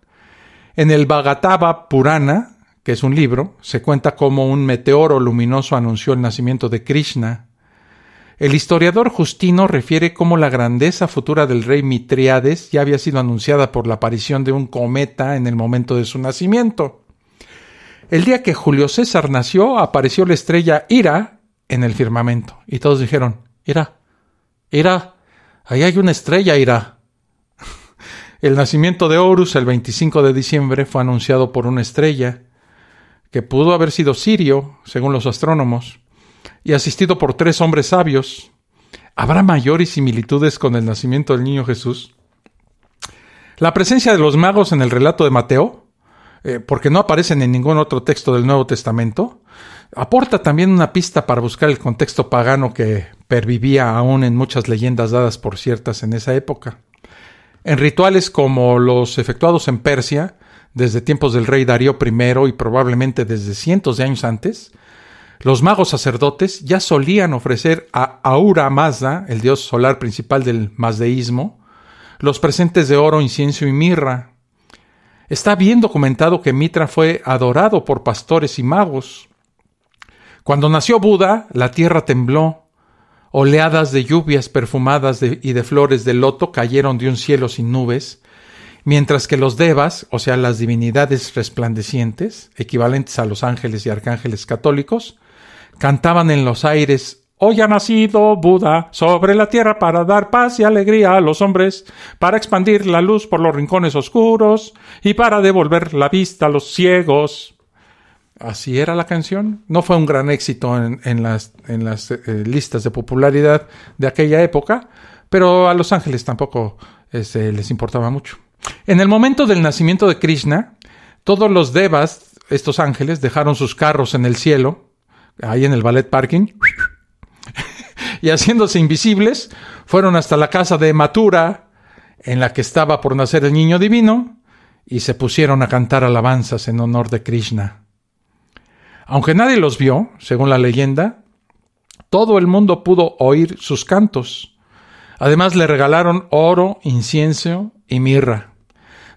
En el Bhagavata Purana, que es un libro, se cuenta cómo un meteoro luminoso anunció el nacimiento de Krishna. El historiador Justino refiere cómo la grandeza futura del rey Mitríades ya había sido anunciada por la aparición de un cometa en el momento de su nacimiento. El día que Julio César nació, apareció la estrella Ira en el firmamento, y todos dijeron: Ira, ahí hay una estrella, Ira. El nacimiento de Horus, el 25 de diciembre, fue anunciado por una estrella, que pudo haber sido Sirio, según los astrónomos, y asistido por 3 hombres sabios. ¿Habrá mayores similitudes con el nacimiento del niño Jesús? La presencia de los magos en el relato de Mateo, porque no aparecen en ningún otro texto del Nuevo Testamento, aporta también una pista para buscar el contexto pagano que pervivía aún en muchas leyendas dadas por ciertas en esa época. En rituales como los efectuados en Persia, desde tiempos del rey Darío I y probablemente desde cientos de años antes, los magos sacerdotes ya solían ofrecer a Ahura Mazda, el dios solar principal del mazdeísmo, los presentes de oro, incienso y mirra. Está bien documentado que Mitra fue adorado por pastores y magos. Cuando nació Buda, la tierra tembló. Oleadas de lluvias perfumadas y de flores de loto cayeron de un cielo sin nubes, mientras que los devas, o sea, las divinidades resplandecientes, equivalentes a los ángeles y arcángeles católicos, cantaban en los aires: «Hoy ha nacido Buda sobre la tierra para dar paz y alegría a los hombres, para expandir la luz por los rincones oscuros y para devolver la vista a los ciegos». Así era la canción. No fue un gran éxito en las listas de popularidad de aquella época, pero a los ángeles tampoco les importaba mucho. En el momento del nacimiento de Krishna, todos los devas, estos ángeles, dejaron sus carros en el cielo, ahí en el ballet parking, y haciéndose invisibles, fueron hasta la casa de Mathura, en la que estaba por nacer el niño divino, y se pusieron a cantar alabanzas en honor de Krishna. Aunque nadie los vio, según la leyenda, todo el mundo pudo oír sus cantos. Además le regalaron oro, incienso y mirra.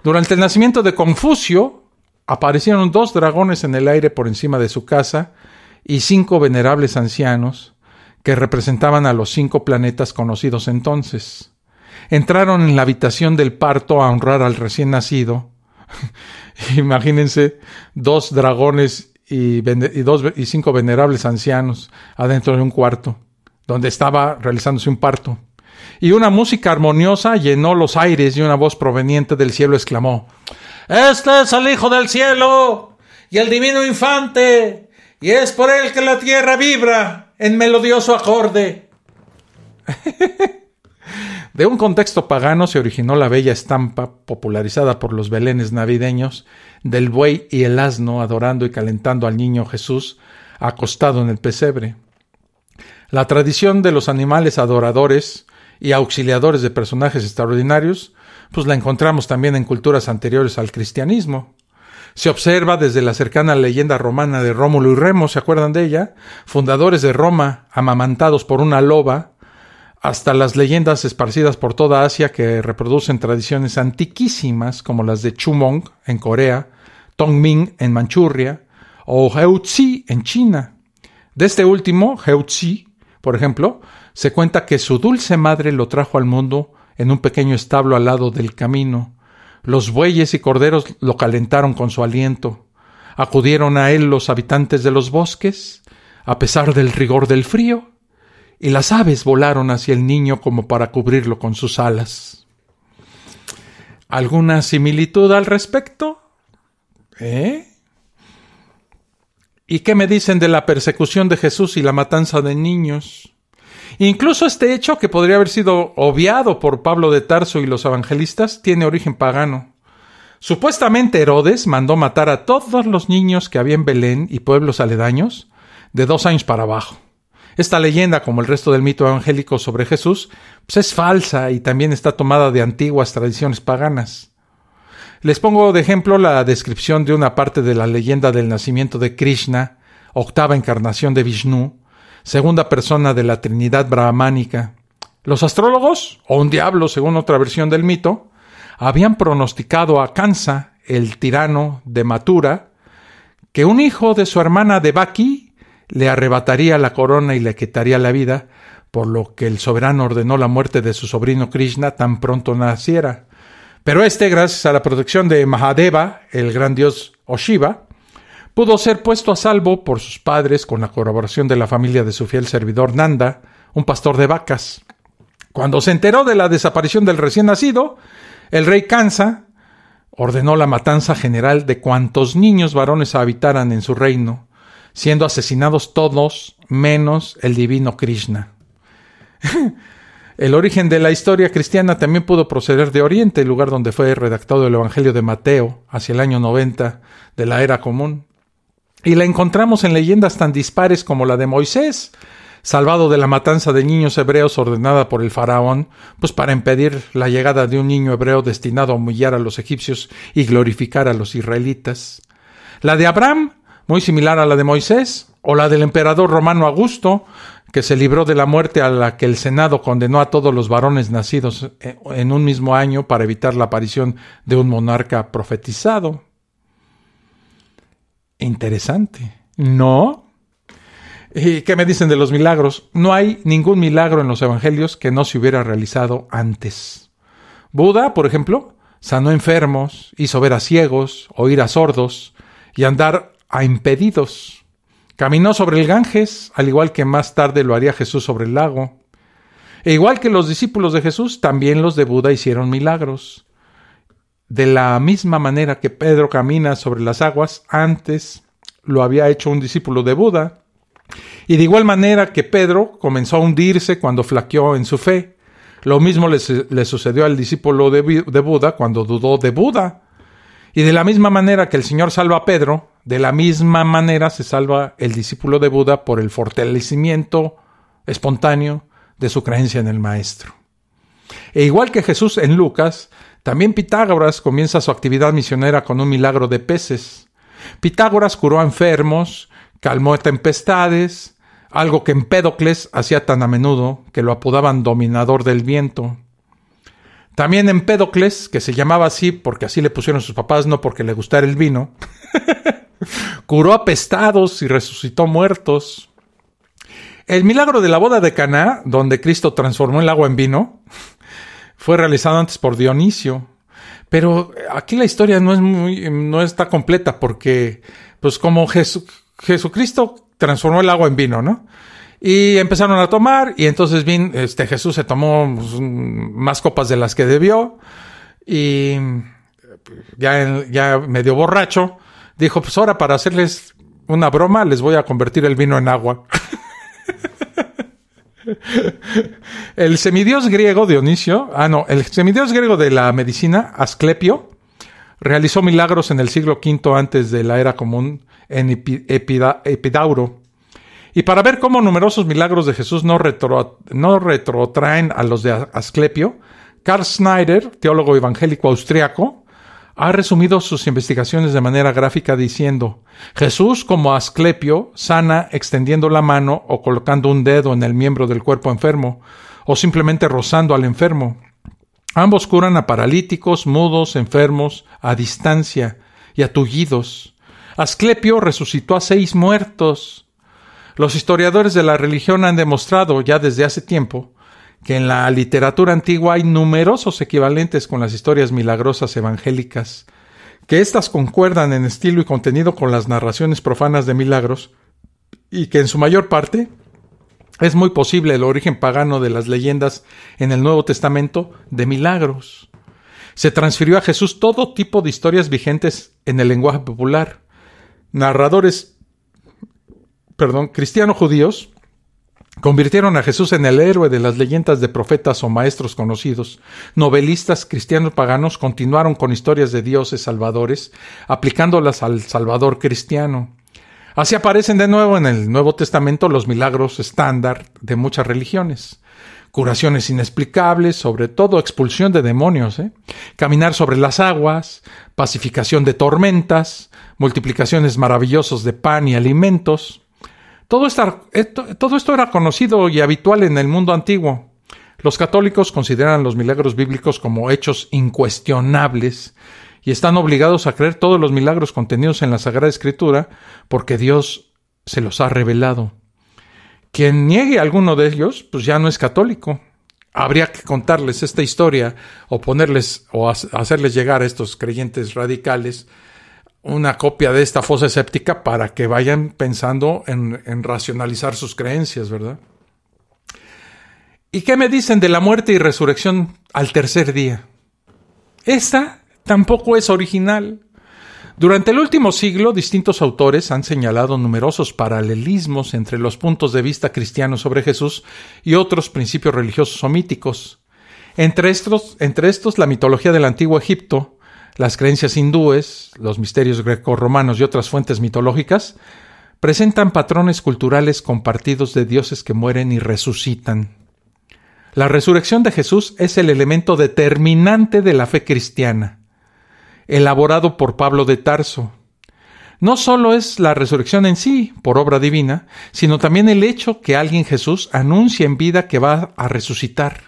Durante el nacimiento de Confucio, aparecieron 2 dragones en el aire por encima de su casa y 5 venerables ancianos que representaban a los 5 planetas conocidos entonces. Entraron en la habitación del parto a honrar al recién nacido. Imagínense 2 dragones y 5 venerables ancianos adentro de un cuarto, donde estaba realizándose un parto. Y una música armoniosa llenó los aires y una voz proveniente del cielo exclamó: «Este es el Hijo del Cielo y el Divino Infante, y es por él que la tierra vibra en melodioso acorde». De un contexto pagano se originó la bella estampa, popularizada por los belenes navideños, del buey y el asno adorando y calentando al niño Jesús acostado en el pesebre. La tradición de los animales adoradores y auxiliadores de personajes extraordinarios, pues la encontramos también en culturas anteriores al cristianismo. Se observa desde la cercana leyenda romana de Rómulo y Remo, ¿se acuerdan de ella? Fundadores de Roma, amamantados por una loba, hasta las leyendas esparcidas por toda Asia que reproducen tradiciones antiquísimas como las de Chumong en Corea, Tongming en Manchuria o Heuzhi en China. De este último, Heuzhi, por ejemplo, se cuenta que su dulce madre lo trajo al mundo en un pequeño establo al lado del camino. Los bueyes y corderos lo calentaron con su aliento. Acudieron a él los habitantes de los bosques, a pesar del rigor del frío, y las aves volaron hacia el niño como para cubrirlo con sus alas. ¿Alguna similitud al respecto? ¿Y qué me dicen de la persecución de Jesús y la matanza de niños? Incluso este hecho, que podría haber sido obviado por Pablo de Tarso y los evangelistas, tiene origen pagano. Supuestamente Herodes mandó matar a todos los niños que había en Belén y pueblos aledaños de 2 años para abajo. Esta leyenda, como el resto del mito evangélico sobre Jesús, pues es falsa y también está tomada de antiguas tradiciones paganas. Les pongo de ejemplo la descripción de una parte de la leyenda del nacimiento de Krishna, octava encarnación de Vishnu, segunda persona de la Trinidad brahmánica. Los astrólogos, o un diablo según otra versión del mito, habían pronosticado a Kansa, el tirano de Mathura, que un hijo de su hermana Devaki le arrebataría la corona y le quitaría la vida, por lo que el soberano ordenó la muerte de su sobrino Krishna tan pronto naciera. Pero gracias a la protección de Mahadeva, el gran dios o Shiva, pudo ser puesto a salvo por sus padres con la colaboración de la familia de su fiel servidor Nanda, un pastor de vacas. Cuando se enteró de la desaparición del recién nacido, el rey Kansa ordenó la matanza general de cuantos niños varones habitaran en su reino, siendo asesinados todos menos el divino Krishna. El origen de la historia cristiana también pudo proceder de Oriente, el lugar donde fue redactado el Evangelio de Mateo hacia el año 90 de la era común. Y la encontramos en leyendas tan dispares como la de Moisés, salvado de la matanza de niños hebreos ordenada por el faraón, pues para impedir la llegada de un niño hebreo destinado a humillar a los egipcios y glorificar a los israelitas. La de Abraham, muy similar a la de Moisés, o la del emperador romano Augusto, que se libró de la muerte a la que el Senado condenó a todos los varones nacidos en un mismo año para evitar la aparición de un monarca profetizado. Interesante, ¿no? ¿Y qué me dicen de los milagros? No hay ningún milagro en los evangelios que no se hubiera realizado antes. Buda, por ejemplo, sanó enfermos, hizo ver a ciegos, oír a sordos y andar a impedidos. Caminó sobre el Ganges, al igual que más tarde lo haría Jesús sobre el lago. E igual que los discípulos de Jesús, también los de Buda hicieron milagros. De la misma manera que Pedro camina sobre las aguas, antes lo había hecho un discípulo de Buda. Y de igual manera que Pedro comenzó a hundirse cuando flaqueó en su fe. Lo mismo le sucedió al discípulo de Buda cuando dudó de Buda. Y de la misma manera que el Señor salva a Pedro, de la misma manera se salva el discípulo de Buda por el fortalecimiento espontáneo de su creencia en el Maestro. E igual que Jesús en Lucas, también Pitágoras comienza su actividad misionera con un milagro de peces. Pitágoras curó a enfermos, calmó tempestades, algo que Empédocles hacía tan a menudo que lo apodaban dominador del viento. También Empédocles, que se llamaba así porque así le pusieron sus papás, no porque le gustara el vino, curó apestados y resucitó muertos. El milagro de la boda de Caná, donde Cristo transformó el agua en vino, fue realizado antes por Dionisio. Pero aquí la historia no está completa porque, pues como Jesucristo transformó el agua en vino, ¿no? Y empezaron a tomar, y entonces Jesús se tomó más copas de las que debió, y ya medio borracho, dijo, pues ahora para hacerles una broma, les voy a convertir el vino en agua. El semidios griego el semidios griego de la medicina, Asclepio, realizó milagros en el siglo V antes de la era común en Epidauro. Y para ver cómo numerosos milagros de Jesús no retrotraen a los de Asclepio, Karl Schneider, teólogo evangélico austriaco, ha resumido sus investigaciones de manera gráfica diciendo: Jesús, como Asclepio, sana extendiendo la mano o colocando un dedo en el miembro del cuerpo enfermo, o simplemente rozando al enfermo. Ambos curan a paralíticos, mudos, enfermos, a distancia y a tullidos. Asclepio resucitó a 6 muertos. Los historiadores de la religión han demostrado ya desde hace tiempo que en la literatura antigua hay numerosos equivalentes con las historias milagrosas evangélicas, que éstas concuerdan en estilo y contenido con las narraciones profanas de milagros, y que en su mayor parte es muy posible el origen pagano de las leyendas en el Nuevo Testamento de milagros. Se transfirió a Jesús todo tipo de historias vigentes en el lenguaje popular. Narradores cristianos judíos convirtieron a Jesús en el héroe de las leyendas de profetas o maestros conocidos. Novelistas cristianos paganos continuaron con historias de dioses salvadores, aplicándolas al Salvador cristiano. Así aparecen de nuevo en el Nuevo Testamento los milagros estándar de muchas religiones. Curaciones inexplicables, sobre todo expulsión de demonios, caminar sobre las aguas, pacificación de tormentas, multiplicaciones maravillosas de pan y alimentos. Todo esto era conocido y habitual en el mundo antiguo. Los católicos consideran los milagros bíblicos como hechos incuestionables y están obligados a creer todos los milagros contenidos en la Sagrada Escritura porque Dios se los ha revelado. Quien niegue alguno de ellos, pues ya no es católico. Habría que contarles esta historia o hacerles llegar a estos creyentes radicales una copia de esta fosa escéptica para que vayan pensando en racionalizar sus creencias, ¿verdad? ¿Y qué me dicen de la muerte y resurrección al tercer día? Esta tampoco es original. Durante el último siglo, distintos autores han señalado numerosos paralelismos entre los puntos de vista cristianos sobre Jesús y otros principios religiosos o míticos. Entre estos, la mitología del antiguo Egipto, las creencias hindúes, los misterios grecorromanos y otras fuentes mitológicas presentan patrones culturales compartidos de dioses que mueren y resucitan. La resurrección de Jesús es el elemento determinante de la fe cristiana, elaborado por Pablo de Tarso. No solo es la resurrección en sí, por obra divina, sino también el hecho que alguien, Jesús, anuncia en vida que va a resucitar.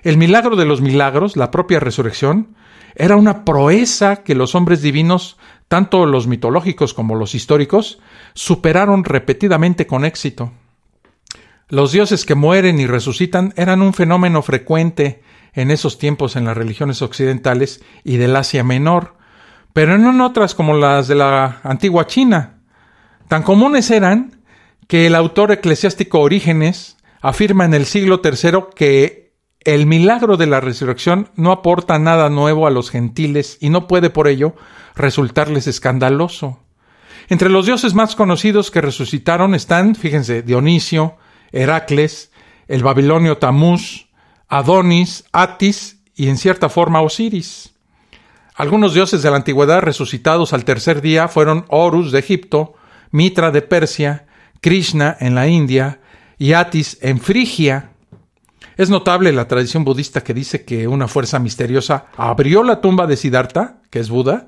El milagro de los milagros, la propia resurrección, era una proeza que los hombres divinos, tanto los mitológicos como los históricos, superaron repetidamente con éxito. Los dioses que mueren y resucitan eran un fenómeno frecuente en esos tiempos en las religiones occidentales y del Asia Menor, pero no en otras como las de la antigua China. Tan comunes eran que el autor eclesiástico Orígenes afirma en el siglo III que el milagro de la resurrección no aporta nada nuevo a los gentiles y no puede por ello resultarles escandaloso. Entre los dioses más conocidos que resucitaron están, fíjense, Dionisio, Heracles, el babilonio Tamuz, Adonis, Atis y en cierta forma Osiris. Algunos dioses de la antigüedad resucitados al tercer día fueron Horus de Egipto, Mitra de Persia, Krishna en la India y Atis en Frigia. Es notable la tradición budista que dice que una fuerza misteriosa abrió la tumba de Siddhartha, que es Buda,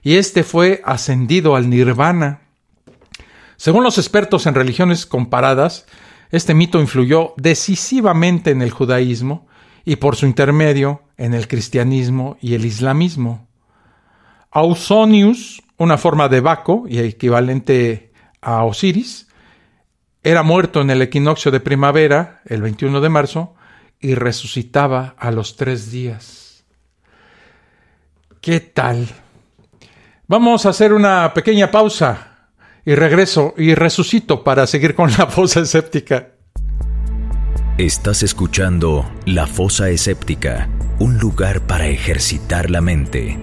y este fue ascendido al nirvana. Según los expertos en religiones comparadas, este mito influyó decisivamente en el judaísmo y por su intermedio en el cristianismo y el islamismo. Ausonius, una forma de Baco y equivalente a Osiris, era muerto en el equinoccio de primavera, el 21 de marzo, y resucitaba a los 3 días. ¿Qué tal? Vamos a hacer una pequeña pausa y regreso y resucito para seguir con la fosa escéptica. Estás escuchando La Fosa Escéptica, un lugar para ejercitar la mente.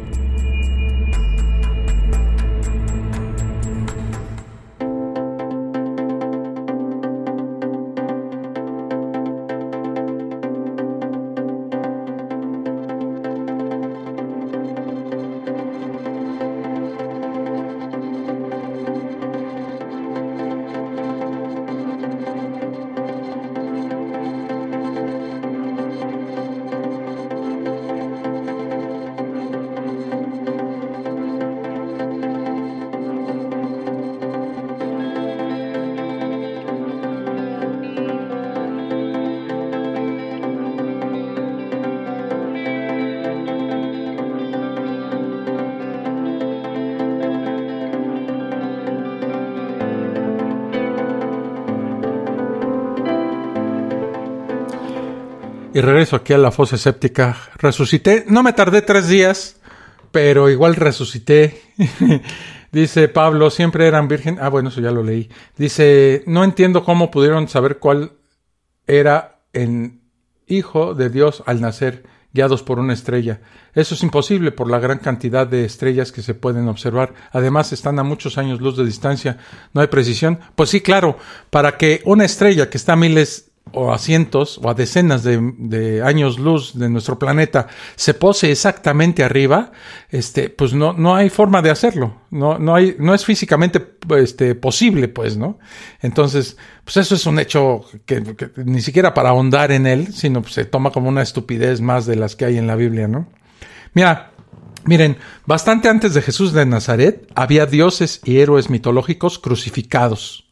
Y regreso aquí a la fosa escéptica. Resucité. No me tardé 3 días, pero igual resucité. Dice Pablo, siempre eran virgen. Bueno, eso ya lo leí. Dice, no entiendo cómo pudieron saber cuál era el Hijo de Dios al nacer, guiados por una estrella. Eso es imposible por la gran cantidad de estrellas que se pueden observar. Además, están a muchos años luz de distancia. No hay precisión. Pues sí, claro, para que una estrella que está a miles o a cientos o a decenas de años luz de nuestro planeta se pose exactamente arriba, pues no hay forma de hacerlo. No es físicamente posible, pues, ¿no? Entonces, pues eso es un hecho que ni siquiera para ahondar en él, sino pues, se toma como una estupidez más de las que hay en la Biblia, ¿no? Miren, bastante antes de Jesús de Nazaret había dioses y héroes mitológicos crucificados.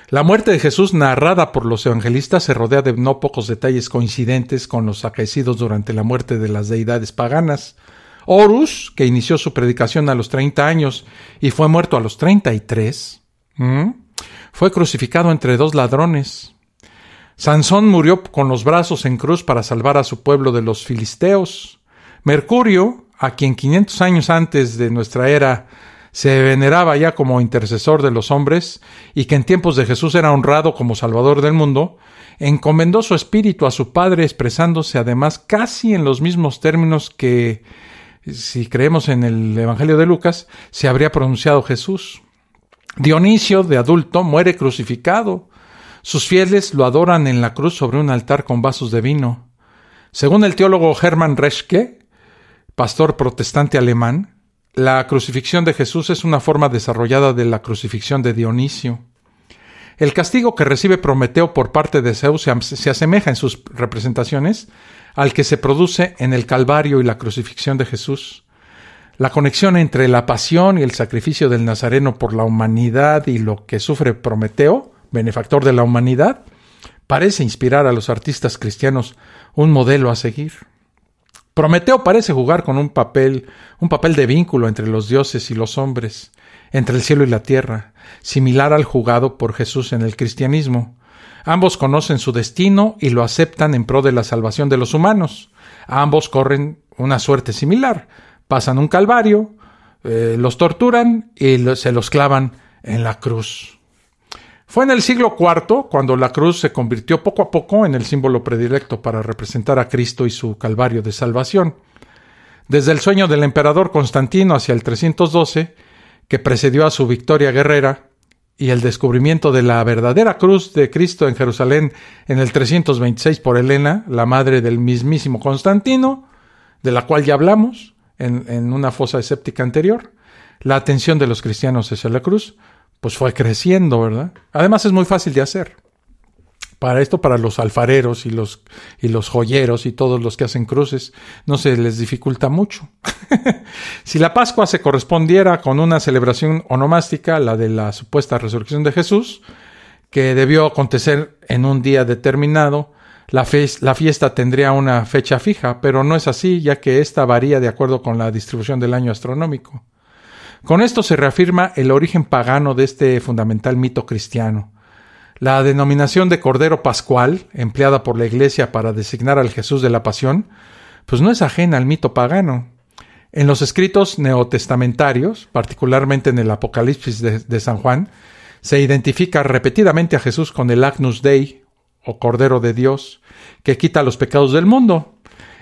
La muerte de Jesús, narrada por los evangelistas, se rodea de no pocos detalles coincidentes con los acaecidos durante la muerte de las deidades paganas. Horus, que inició su predicación a los 30 años y fue muerto a los 33, fue crucificado entre 2 ladrones. Sansón murió con los brazos en cruz para salvar a su pueblo de los filisteos. Mercurio, a quien 500 años antes de nuestra era se veneraba ya como intercesor de los hombres y que en tiempos de Jesús era honrado como Salvador del mundo, encomendó su espíritu a su Padre, expresándose además casi en los mismos términos que, si creemos en el Evangelio de Lucas, se habría pronunciado Jesús. Dionisio, de adulto, muere crucificado. Sus fieles lo adoran en la cruz sobre un altar con vasos de vino. Según el teólogo Hermann Reschke, pastor protestante alemán, la crucifixión de Jesús es una forma desarrollada de la crucifixión de Dionisio. El castigo que recibe Prometeo por parte de Zeus se asemeja en sus representaciones al que se produce en el Calvario y la crucifixión de Jesús. La conexión entre la pasión y el sacrificio del Nazareno por la humanidad y lo que sufre Prometeo, benefactor de la humanidad, parece inspirar a los artistas cristianos un modelo a seguir. Prometeo parece jugar con un papel de vínculo entre los dioses y los hombres, entre el cielo y la tierra, similar al jugado por Jesús en el cristianismo. Ambos conocen su destino y lo aceptan en pro de la salvación de los humanos. Ambos corren una suerte similar. Pasan un calvario, los torturan y se los clavan en la cruz. Fue en el siglo IV cuando la cruz se convirtió poco a poco en el símbolo predilecto para representar a Cristo y su calvario de salvación. Desde el sueño del emperador Constantino hacia el 312, que precedió a su victoria guerrera, y el descubrimiento de la verdadera cruz de Cristo en Jerusalén en el 326 por Helena, la madre del mismísimo Constantino, de la cual ya hablamos en una fosa escéptica anterior, la atención de los cristianos hacia la cruz pues fue creciendo, ¿verdad? Además es muy fácil de hacer. Para los alfareros y los joyeros y todos los que hacen cruces, no se les dificulta mucho. Si la Pascua se correspondiera con una celebración onomástica, la de la supuesta resurrección de Jesús, que debió acontecer en un día determinado, la fiesta tendría una fecha fija, pero no es así, ya que ésta varía de acuerdo con la distribución del año astronómico. Con esto se reafirma el origen pagano de este fundamental mito cristiano. La denominación de Cordero Pascual, empleada por la Iglesia para designar al Jesús de la Pasión, pues no es ajena al mito pagano. En los escritos neotestamentarios, particularmente en el Apocalipsis de San Juan, se identifica repetidamente a Jesús con el Agnus Dei, o Cordero de Dios, que quita los pecados del mundo.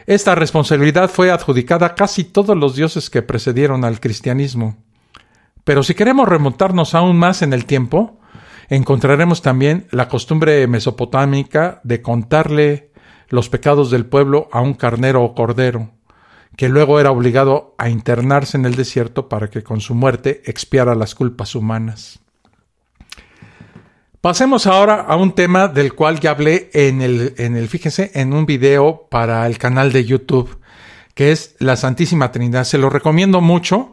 Esta responsabilidad fue adjudicada a casi todos los dioses que precedieron al cristianismo. Pero si queremos remontarnos aún más en el tiempo, encontraremos también la costumbre mesopotámica de contarle los pecados del pueblo a un carnero o cordero, que luego era obligado a internarse en el desierto para que con su muerte expiara las culpas humanas. Pasemos ahora a un tema del cual ya hablé fíjense, en un video para el canal de YouTube, que es la Santísima Trinidad. Se lo recomiendo mucho,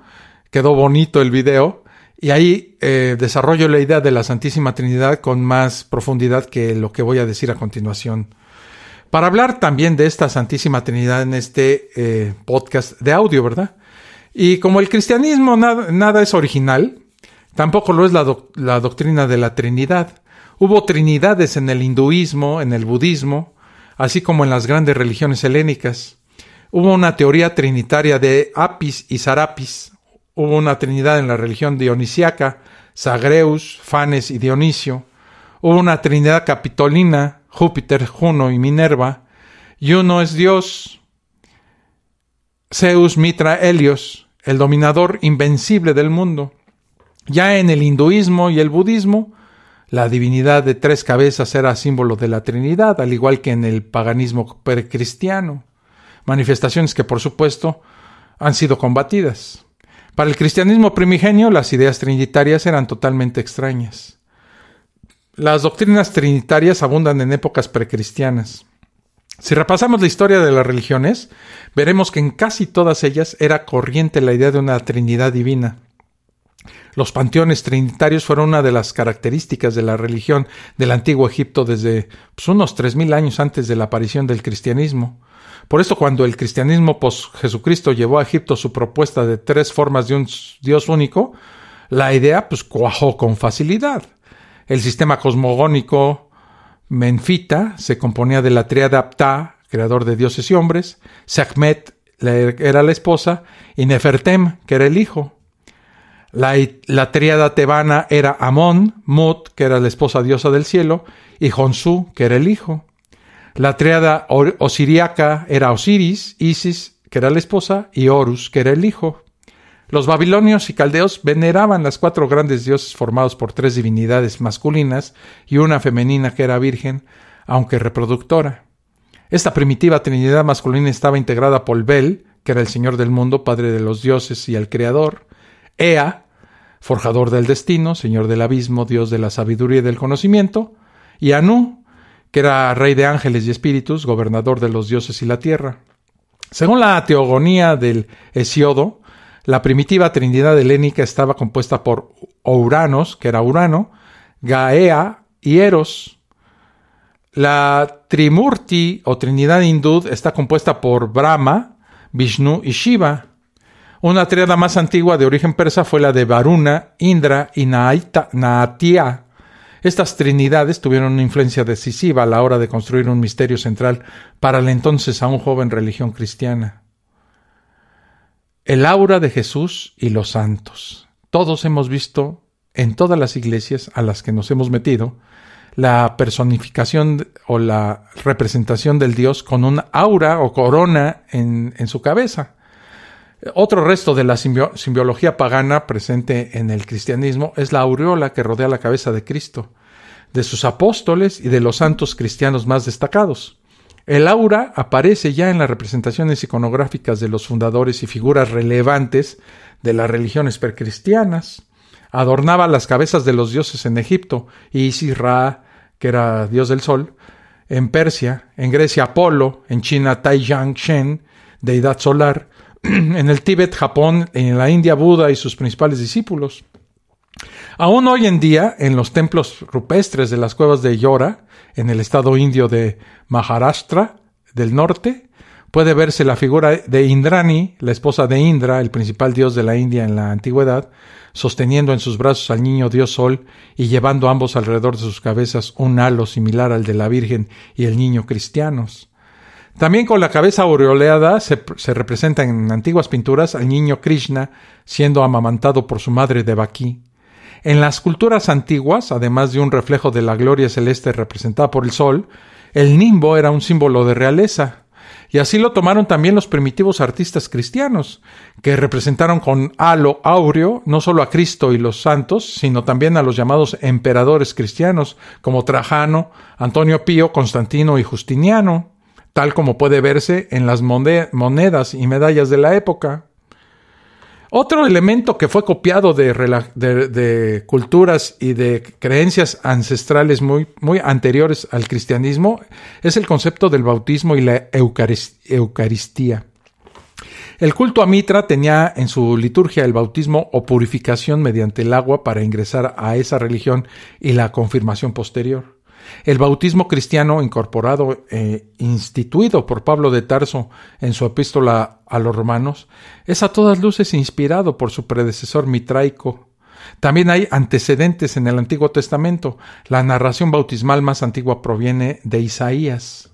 quedó bonito el video, y ahí desarrollo la idea de la Santísima Trinidad con más profundidad que lo que voy a decir a continuación. Para hablar también de esta Santísima Trinidad en este podcast de audio, ¿verdad? Y como el cristianismo nada es original, tampoco lo es la doctrina de la Trinidad. Hubo trinidades en el hinduismo, en el budismo, así como en las grandes religiones helénicas. Hubo una teoría trinitaria de Apis y Sarapis. Hubo una trinidad en la religión dionisíaca, Zagreus, Fanes y Dionisio. Hubo una trinidad capitolina, Júpiter, Juno y Minerva. Y uno es Dios, Zeus, Mitra, Helios, el dominador invencible del mundo. Ya en el hinduismo y el budismo, la divinidad de 3 cabezas era símbolo de la Trinidad, al igual que en el paganismo precristiano. Manifestaciones que, por supuesto, han sido combatidas. Para el cristianismo primigenio, las ideas trinitarias eran totalmente extrañas. Las doctrinas trinitarias abundan en épocas precristianas. Si repasamos la historia de las religiones, veremos que en casi todas ellas era corriente la idea de una Trinidad divina. Los panteones trinitarios fueron una de las características de la religión del antiguo Egipto desde unos 3000 años antes de la aparición del cristianismo. Por esto, cuando el cristianismo post-Jesucristo llevó a Egipto su propuesta de 3 formas de un Dios único, la idea cuajó con facilidad. El sistema cosmogónico menfita se componía de la tríada Ptah, creador de dioses y hombres, Sekhmet era la esposa, y Nefertem, que era el hijo. La tríada tebana era Amón, Mut, que era la esposa diosa del cielo, y Jonsu, que era el hijo. La tríada osiriaca era Osiris, Isis, que era la esposa, y Horus, que era el hijo. Los babilonios y caldeos veneraban las 4 grandes dioses formados por 3 divinidades masculinas y una femenina que era virgen, aunque reproductora. Esta primitiva trinidad masculina estaba integrada por Bel, que era el señor del mundo, padre de los dioses y el creador, Ea, forjador del destino, señor del abismo, dios de la sabiduría y del conocimiento, y Anu, que era rey de ángeles y espíritus, gobernador de los dioses y la tierra. Según la teogonía del Hesíodo, la primitiva trinidad helénica estaba compuesta por Ouranos, que era Urano, Gaea y Eros. La Trimurti o trinidad hindú está compuesta por Brahma, Vishnu y Shiva. Una tríada más antigua de origen persa fue la de Varuna, Indra y Naatia. Estas trinidades tuvieron una influencia decisiva a la hora de construir un misterio central para la entonces aún joven religión cristiana. El aura de Jesús y los santos. Todos hemos visto en todas las iglesias a las que nos hemos metido la personificación o la representación del Dios con un aura o corona en su cabeza. Otro resto de la simbología pagana presente en el cristianismo es la aureola que rodea la cabeza de Cristo, de sus apóstoles y de los santos cristianos más destacados. El aura aparece ya en las representaciones iconográficas de los fundadores y figuras relevantes de las religiones precristianas. Adornaba las cabezas de los dioses en Egipto, Isis, Ra, que era dios del sol, en Persia, en Grecia Apolo, en China Taiyang Shen, deidad solar, en el Tíbet, Japón, en la India Buda y sus principales discípulos. Aún hoy en día, en los templos rupestres de las cuevas de Ellora, en el estado indio de Maharashtra del norte, puede verse la figura de Indrani, la esposa de Indra, el principal dios de la India en la antigüedad, sosteniendo en sus brazos al niño dios Sol y llevando ambos alrededor de sus cabezas un halo similar al de la Virgen y el niño cristianos. También con la cabeza aureoleada se representa en antiguas pinturas al niño Krishna siendo amamantado por su madre Devaki. En las culturas antiguas, además de un reflejo de la gloria celeste representada por el sol, el nimbo era un símbolo de realeza. Y así lo tomaron también los primitivos artistas cristianos, que representaron con halo áureo no solo a Cristo y los santos, sino también a los llamados emperadores cristianos, como Trajano, Antonio Pío, Constantino y Justiniano, tal como puede verse en las monedas y medallas de la época. Otro elemento que fue copiado de culturas y de creencias ancestrales muy anteriores al cristianismo es el concepto del bautismo y la Eucaristía. El culto a Mitra tenía en su liturgia el bautismo o purificación mediante el agua para ingresar a esa religión y la confirmación posterior. El bautismo cristiano incorporado, instituido por Pablo de Tarso en su epístola a los romanos, es a todas luces inspirado por su predecesor mitraico. También hay antecedentes en el Antiguo Testamento. La narración bautismal más antigua proviene de Isaías.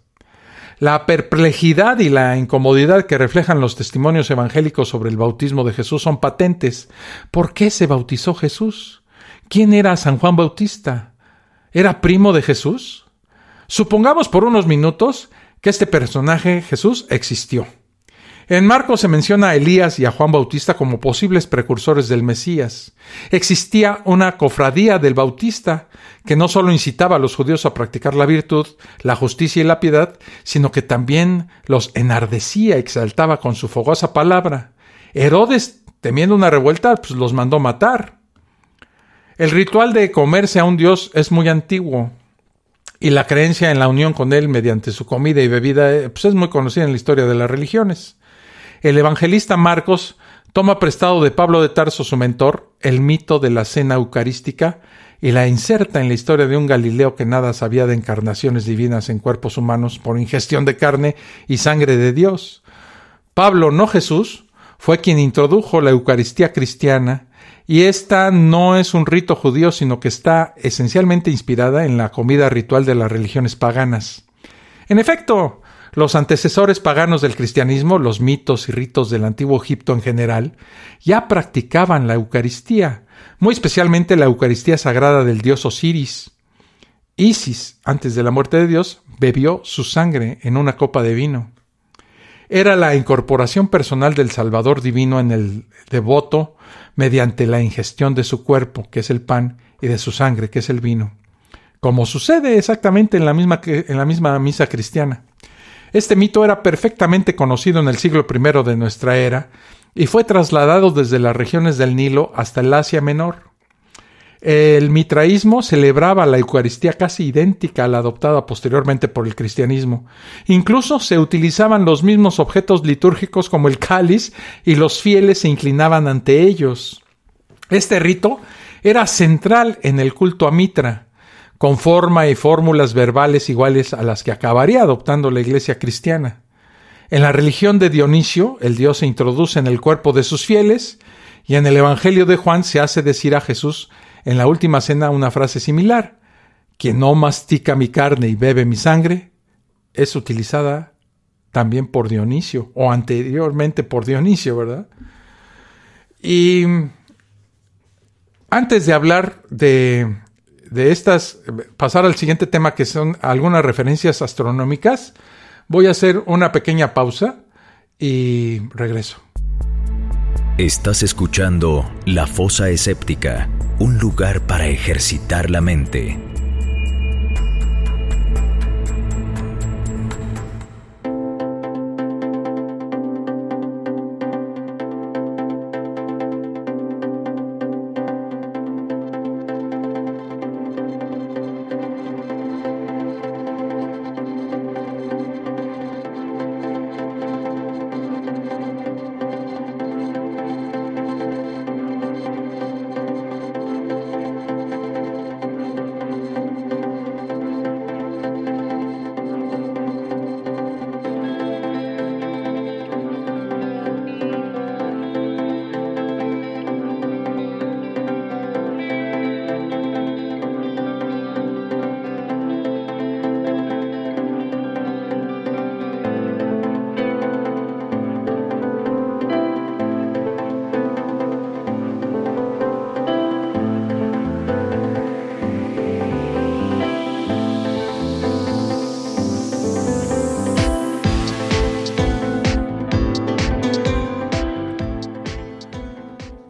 La perplejidad y la incomodidad que reflejan los testimonios evangélicos sobre el bautismo de Jesús son patentes. ¿Por qué se bautizó Jesús? ¿Quién era San Juan Bautista? ¿Era primo de Jesús? Supongamos por unos minutos que este personaje, Jesús, existió. En Marcos se menciona a Elías y a Juan Bautista como posibles precursores del Mesías. Existía una cofradía del Bautista que no solo incitaba a los judíos a practicar la virtud, la justicia y la piedad, sino que también los enardecía y exaltaba con su fogosa palabra. Herodes, temiendo una revuelta, pues los mandó matar. El ritual de comerse a un dios es muy antiguo y la creencia en la unión con él mediante su comida y bebida pues es muy conocida en la historia de las religiones. El evangelista Marcos toma prestado de Pablo de Tarso, su mentor, el mito de la cena eucarística y la inserta en la historia de un Galileo que nada sabía de encarnaciones divinas en cuerpos humanos por ingestión de carne y sangre de Dios. Pablo, no Jesús, fue quien introdujo la Eucaristía cristiana. Y esta no es un rito judío, sino que está esencialmente inspirada en la comida ritual de las religiones paganas. En efecto, los antecesores paganos del cristianismo, los mitos y ritos del antiguo Egipto en general, ya practicaban la Eucaristía, muy especialmente la Eucaristía sagrada del dios Osiris. Isis, antes de la muerte de Dios, bebió su sangre en una copa de vino. Era la incorporación personal del Salvador divino en el devoto mediante la ingestión de su cuerpo, que es el pan, y de su sangre, que es el vino, como sucede exactamente en la misma misa cristiana. Este mito era perfectamente conocido en el siglo I de nuestra era y fue trasladado desde las regiones del Nilo hasta el Asia Menor. El mitraísmo celebraba la Eucaristía casi idéntica a la adoptada posteriormente por el cristianismo. Incluso se utilizaban los mismos objetos litúrgicos como el cáliz y los fieles se inclinaban ante ellos. Este rito era central en el culto a Mitra, con forma y fórmulas verbales iguales a las que acabaría adoptando la Iglesia cristiana. En la religión de Dionisio, el Dios se introduce en el cuerpo de sus fieles, y en el Evangelio de Juan se hace decir a Jesús en la última cena una frase similar: quien no mastica mi carne y bebe mi sangre, es utilizada también por Dionisio, o anteriormente por Dionisio, ¿verdad? Y antes de hablar de estas, pasar al siguiente tema, que son algunas referencias astronómicas, voy a hacer una pequeña pausa y regreso. Estás escuchando La Fosa Escéptica, un lugar para ejercitar la mente.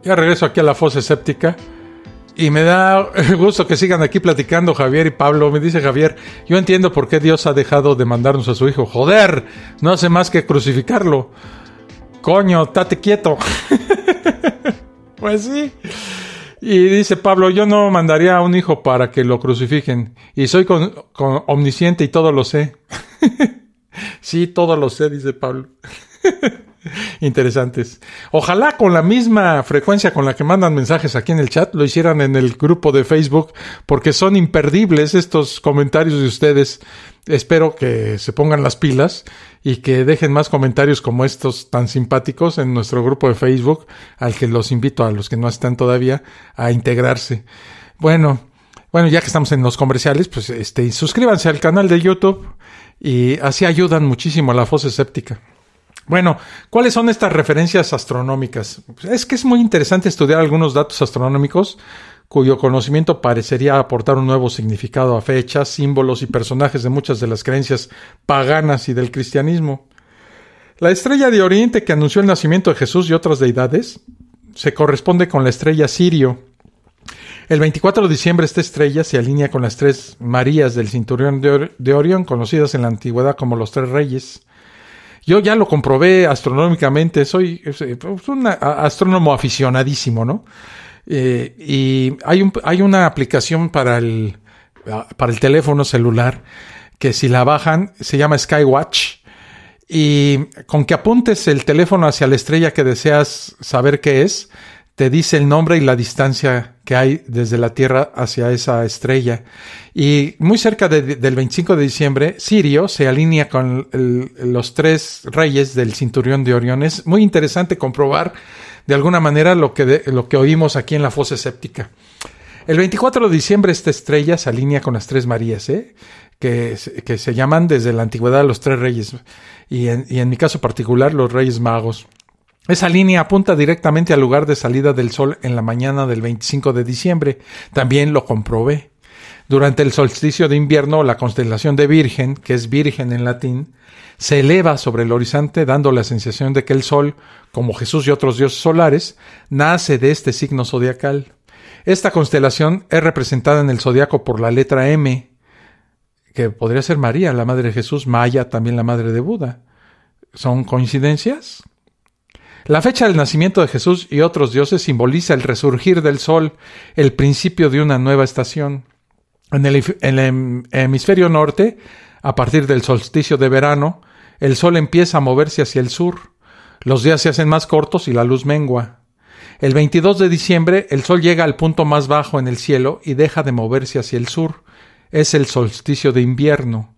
Ya regreso aquí a la fosa escéptica. Y me da gusto que sigan aquí platicando Javier y Pablo. Me dice Javier, yo entiendo por qué Dios ha dejado de mandarnos a su hijo. Joder, no hace más que crucificarlo. Coño, estate quieto. Pues sí. Y dice Pablo, yo no mandaría a un hijo para que lo crucifiquen. Y soy omnisciente y todo lo sé. Sí, todo lo sé, dice Pablo. Interesantes. Ojalá con la misma frecuencia con la que mandan mensajes aquí en el chat lo hicieran en el grupo de Facebook, porque son imperdibles estos comentarios de ustedes. Espero que se pongan las pilas y que dejen más comentarios como estos tan simpáticos en nuestro grupo de Facebook, al que los invito, a los que no están todavía, a integrarse. Bueno, ya que estamos en los comerciales, pues suscríbanse al canal de YouTube y así ayudan muchísimo a la fosa escéptica. Bueno, ¿cuáles son estas referencias astronómicas? Es que es muy interesante estudiar algunos datos astronómicos cuyo conocimiento parecería aportar un nuevo significado a fechas, símbolos y personajes de muchas de las creencias paganas y del cristianismo. La estrella de Oriente que anunció el nacimiento de Jesús y otras deidades se corresponde con la estrella Sirio. El 24 de diciembre esta estrella se alinea con las tres Marías del cinturón de Orión, conocidas en la antigüedad como los tres reyes. Yo ya lo comprobé astronómicamente, soy un astrónomo aficionadísimo, ¿no? Y hay una aplicación para el teléfono celular que si la bajan se llama Skywatch, y con que apuntes el teléfono hacia la estrella que deseas saber qué es, te dice el nombre y la distancia que hay desde la Tierra hacia esa estrella. Y muy cerca del 25 de diciembre, Sirio se alinea con los tres reyes del cinturón de Orión. Es muy interesante comprobar de alguna manera lo que oímos aquí en la fosa escéptica. El 24 de diciembre esta estrella se alinea con las tres Marías, que se llaman desde la antigüedad los tres reyes. Y en mi caso particular, los Reyes Magos. Esa línea apunta directamente al lugar de salida del sol en la mañana del 25 de diciembre. También lo comprobé. Durante el solsticio de invierno, la constelación de Virgen, que es Virgen en latín, se eleva sobre el horizonte dando la sensación de que el sol, como Jesús y otros dioses solares, nace de este signo zodiacal. Esta constelación es representada en el zodiaco por la letra M, que podría ser María, la madre de Jesús, Maya, también la madre de Buda. ¿Son coincidencias? La fecha del nacimiento de Jesús y otros dioses simboliza el resurgir del sol, el principio de una nueva estación. En el hemisferio norte, a partir del solsticio de verano, el sol empieza a moverse hacia el sur. Los días se hacen más cortos y la luz mengua. El 22 de diciembre, el sol llega al punto más bajo en el cielo y deja de moverse hacia el sur. Es el solsticio de invierno.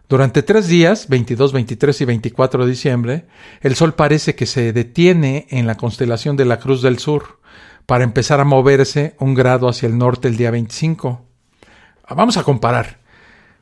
Durante 3 días, 22, 23 y 24 de diciembre, el sol parece que se detiene en la constelación de la Cruz del Sur para empezar a moverse 1 grado hacia el norte el día 25. Vamos a comparar.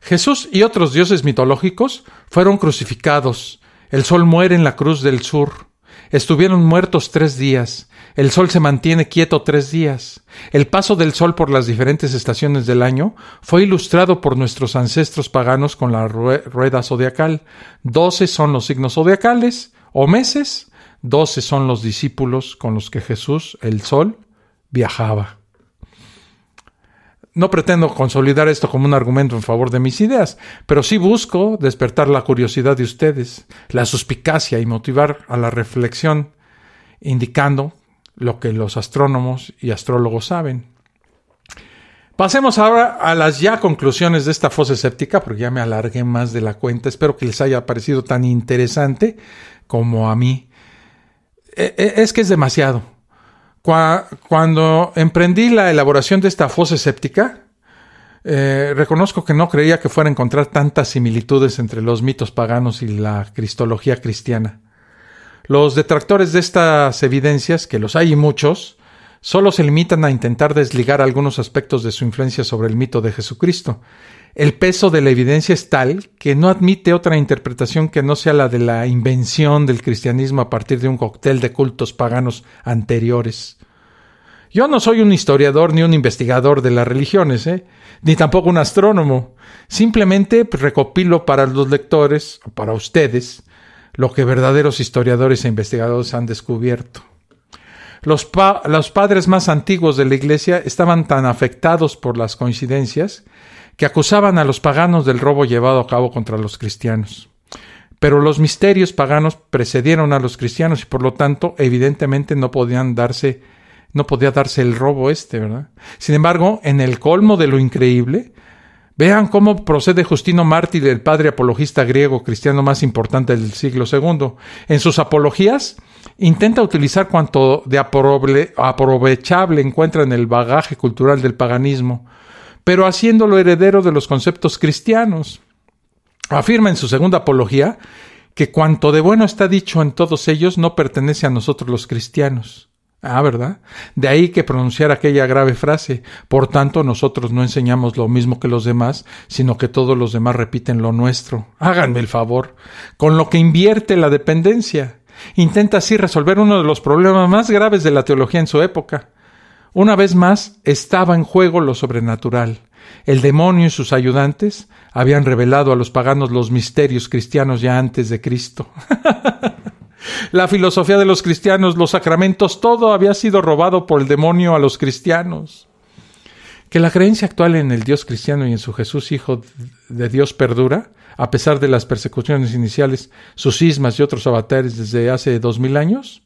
Jesús y otros dioses mitológicos fueron crucificados. El sol muere en la Cruz del Sur. Estuvieron muertos 3 días. El sol se mantiene quieto 3 días. El paso del sol por las diferentes estaciones del año fue ilustrado por nuestros ancestros paganos con la rueda zodiacal. 12 son los signos zodiacales o meses. 12 son los discípulos con los que Jesús, el sol, viajaba. No pretendo consolidar esto como un argumento en favor de mis ideas, pero sí busco despertar la curiosidad de ustedes, la suspicacia y motivar a la reflexión, indicando lo que los astrónomos y astrólogos saben. Pasemos ahora a las ya conclusiones de esta fosa escéptica, porque ya me alargué más de la cuenta. Espero que les haya parecido tan interesante como a mí. Es que es demasiado. Cuando emprendí la elaboración de esta fosa escéptica, reconozco que no creía que fuera a encontrar tantas similitudes entre los mitos paganos y la cristología cristiana. Los detractores de estas evidencias, que los hay y muchos, solo se limitan a intentar desligar algunos aspectos de su influencia sobre el mito de Jesucristo. El peso de la evidencia es tal que no admite otra interpretación que no sea la de la invención del cristianismo a partir de un cóctel de cultos paganos anteriores. Yo no soy un historiador ni un investigador de las religiones, ni tampoco un astrónomo. Simplemente recopilo para los lectores, o para ustedes, lo que verdaderos historiadores e investigadores han descubierto. Los padres más antiguos de la Iglesia estaban tan afectados por las coincidencias que acusaban a los paganos del robo llevado a cabo contra los cristianos. Pero los misterios paganos precedieron a los cristianos y por lo tanto evidentemente no podía darse el robo ¿verdad? Sin embargo, en el colmo de lo increíble, vean cómo procede Justino Mártir, el padre apologista griego cristiano más importante del siglo II. En sus apologías intenta utilizar cuanto de aprovechable encuentra en el bagaje cultural del paganismo, pero haciéndolo heredero de los conceptos cristianos. Afirma en su segunda apología que cuanto de bueno está dicho en todos ellos no pertenece a nosotros los cristianos. ¿Verdad? De ahí que pronunciar aquella grave frase: por tanto nosotros no enseñamos lo mismo que los demás, sino que todos los demás repiten lo nuestro. Háganme el favor. Con lo que invierte la dependencia. Intenta así resolver uno de los problemas más graves de la teología en su época. Una vez más, estaba en juego lo sobrenatural. El demonio y sus ayudantes habían revelado a los paganos los misterios cristianos ya antes de Cristo. La filosofía de los cristianos, los sacramentos, todo había sido robado por el demonio a los cristianos. Que la creencia actual en el Dios cristiano y en su Jesús, Hijo de Dios, perdura, a pesar de las persecuciones iniciales, sus cismas y otros avatares desde hace 2000 años,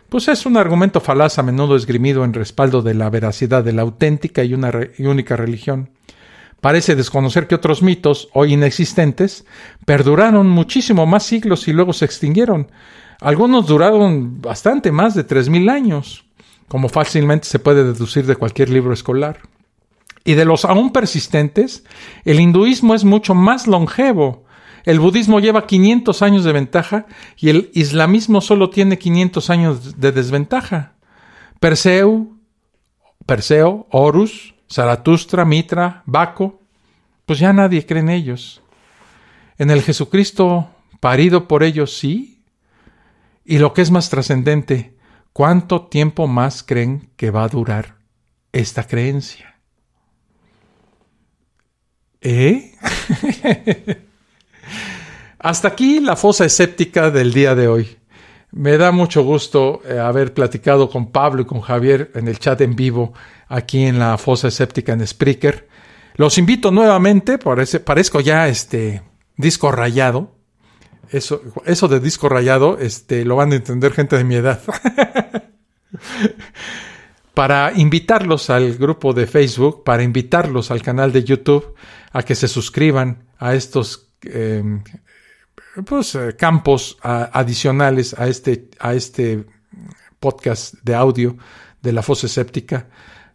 pues es un argumento falaz a menudo esgrimido en respaldo de la veracidad de la auténtica y única religión. Parece desconocer que otros mitos, hoy inexistentes, perduraron muchísimo más siglos y luego se extinguieron. Algunos duraron bastante más de 3000 años, como fácilmente se puede deducir de cualquier libro escolar. Y de los aún persistentes, el hinduismo es mucho más longevo. El budismo lleva 500 años de ventaja y el islamismo solo tiene 500 años de desventaja. Perseo, Horus, Zaratustra, Mitra, Baco, pues ya nadie cree en ellos. En el Jesucristo parido por ellos sí. Y lo que es más trascendente, ¿cuánto tiempo más creen que va a durar esta creencia? Hasta aquí la fosa escéptica del día de hoy. Me da mucho gusto haber platicado con Pablo y con Javier en el chat en vivo aquí en la fosa escéptica en Spreaker. Los invito nuevamente, parezco ya disco rayado. Eso de disco rayado lo van a entender gente de mi edad. Para invitarlos al grupo de Facebook, para invitarlos al canal de YouTube, a que se suscriban a estos campos adicionales a este podcast de audio de la fosa escéptica.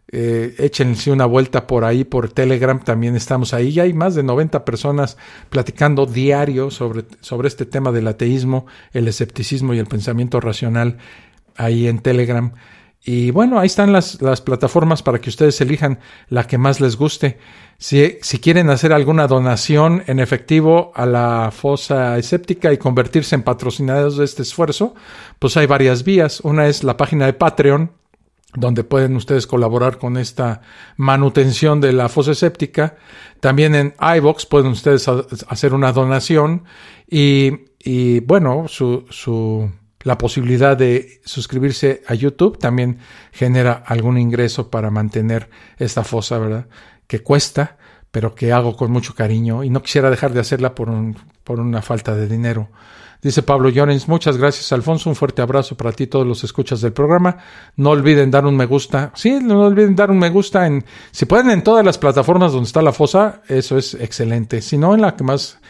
Échense una vuelta por ahí, por Telegram, también estamos ahí. Ya hay más de 90 personas platicando diario sobre este tema del ateísmo, el escepticismo y el pensamiento racional ahí en Telegram. Y bueno, ahí están las plataformas para que ustedes elijan la que más les guste. Si quieren hacer alguna donación en efectivo a la fosa escéptica y convertirse en patrocinadores de este esfuerzo, pues hay varias vías. Una es la página de Patreon, donde pueden ustedes colaborar con esta manutención de la fosa escéptica. También en iVoox pueden ustedes hacer una donación y bueno, la posibilidad de suscribirse a YouTube también genera algún ingreso para mantener esta fosa, ¿verdad? Que cuesta, pero que hago con mucho cariño y no quisiera dejar de hacerla por una falta de dinero. Dice Pablo Llorens, muchas gracias, Alfonso, un fuerte abrazo para ti y todos los escuchas del programa. No olviden dar un me gusta. Sí, no olviden dar un me gusta si pueden, en todas las plataformas donde está la fosa, eso es excelente. Si no, en la que más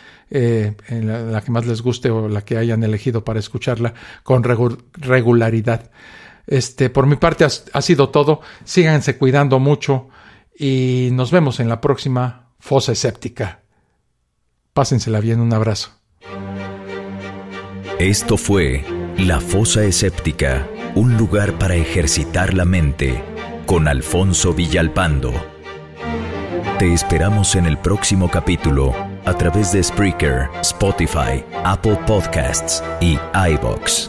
les guste o la que hayan elegido para escucharla con regularidad. Por mi parte ha sido todo. Síganse cuidando mucho y nos vemos en la próxima fosa escéptica. Pásensela bien, un abrazo. Esto fue La Fosa Escéptica, un lugar para ejercitar la mente, con Alfonso Villalpando. Te esperamos en el próximo capítulo a través de Spreaker, Spotify, Apple Podcasts y iVoox.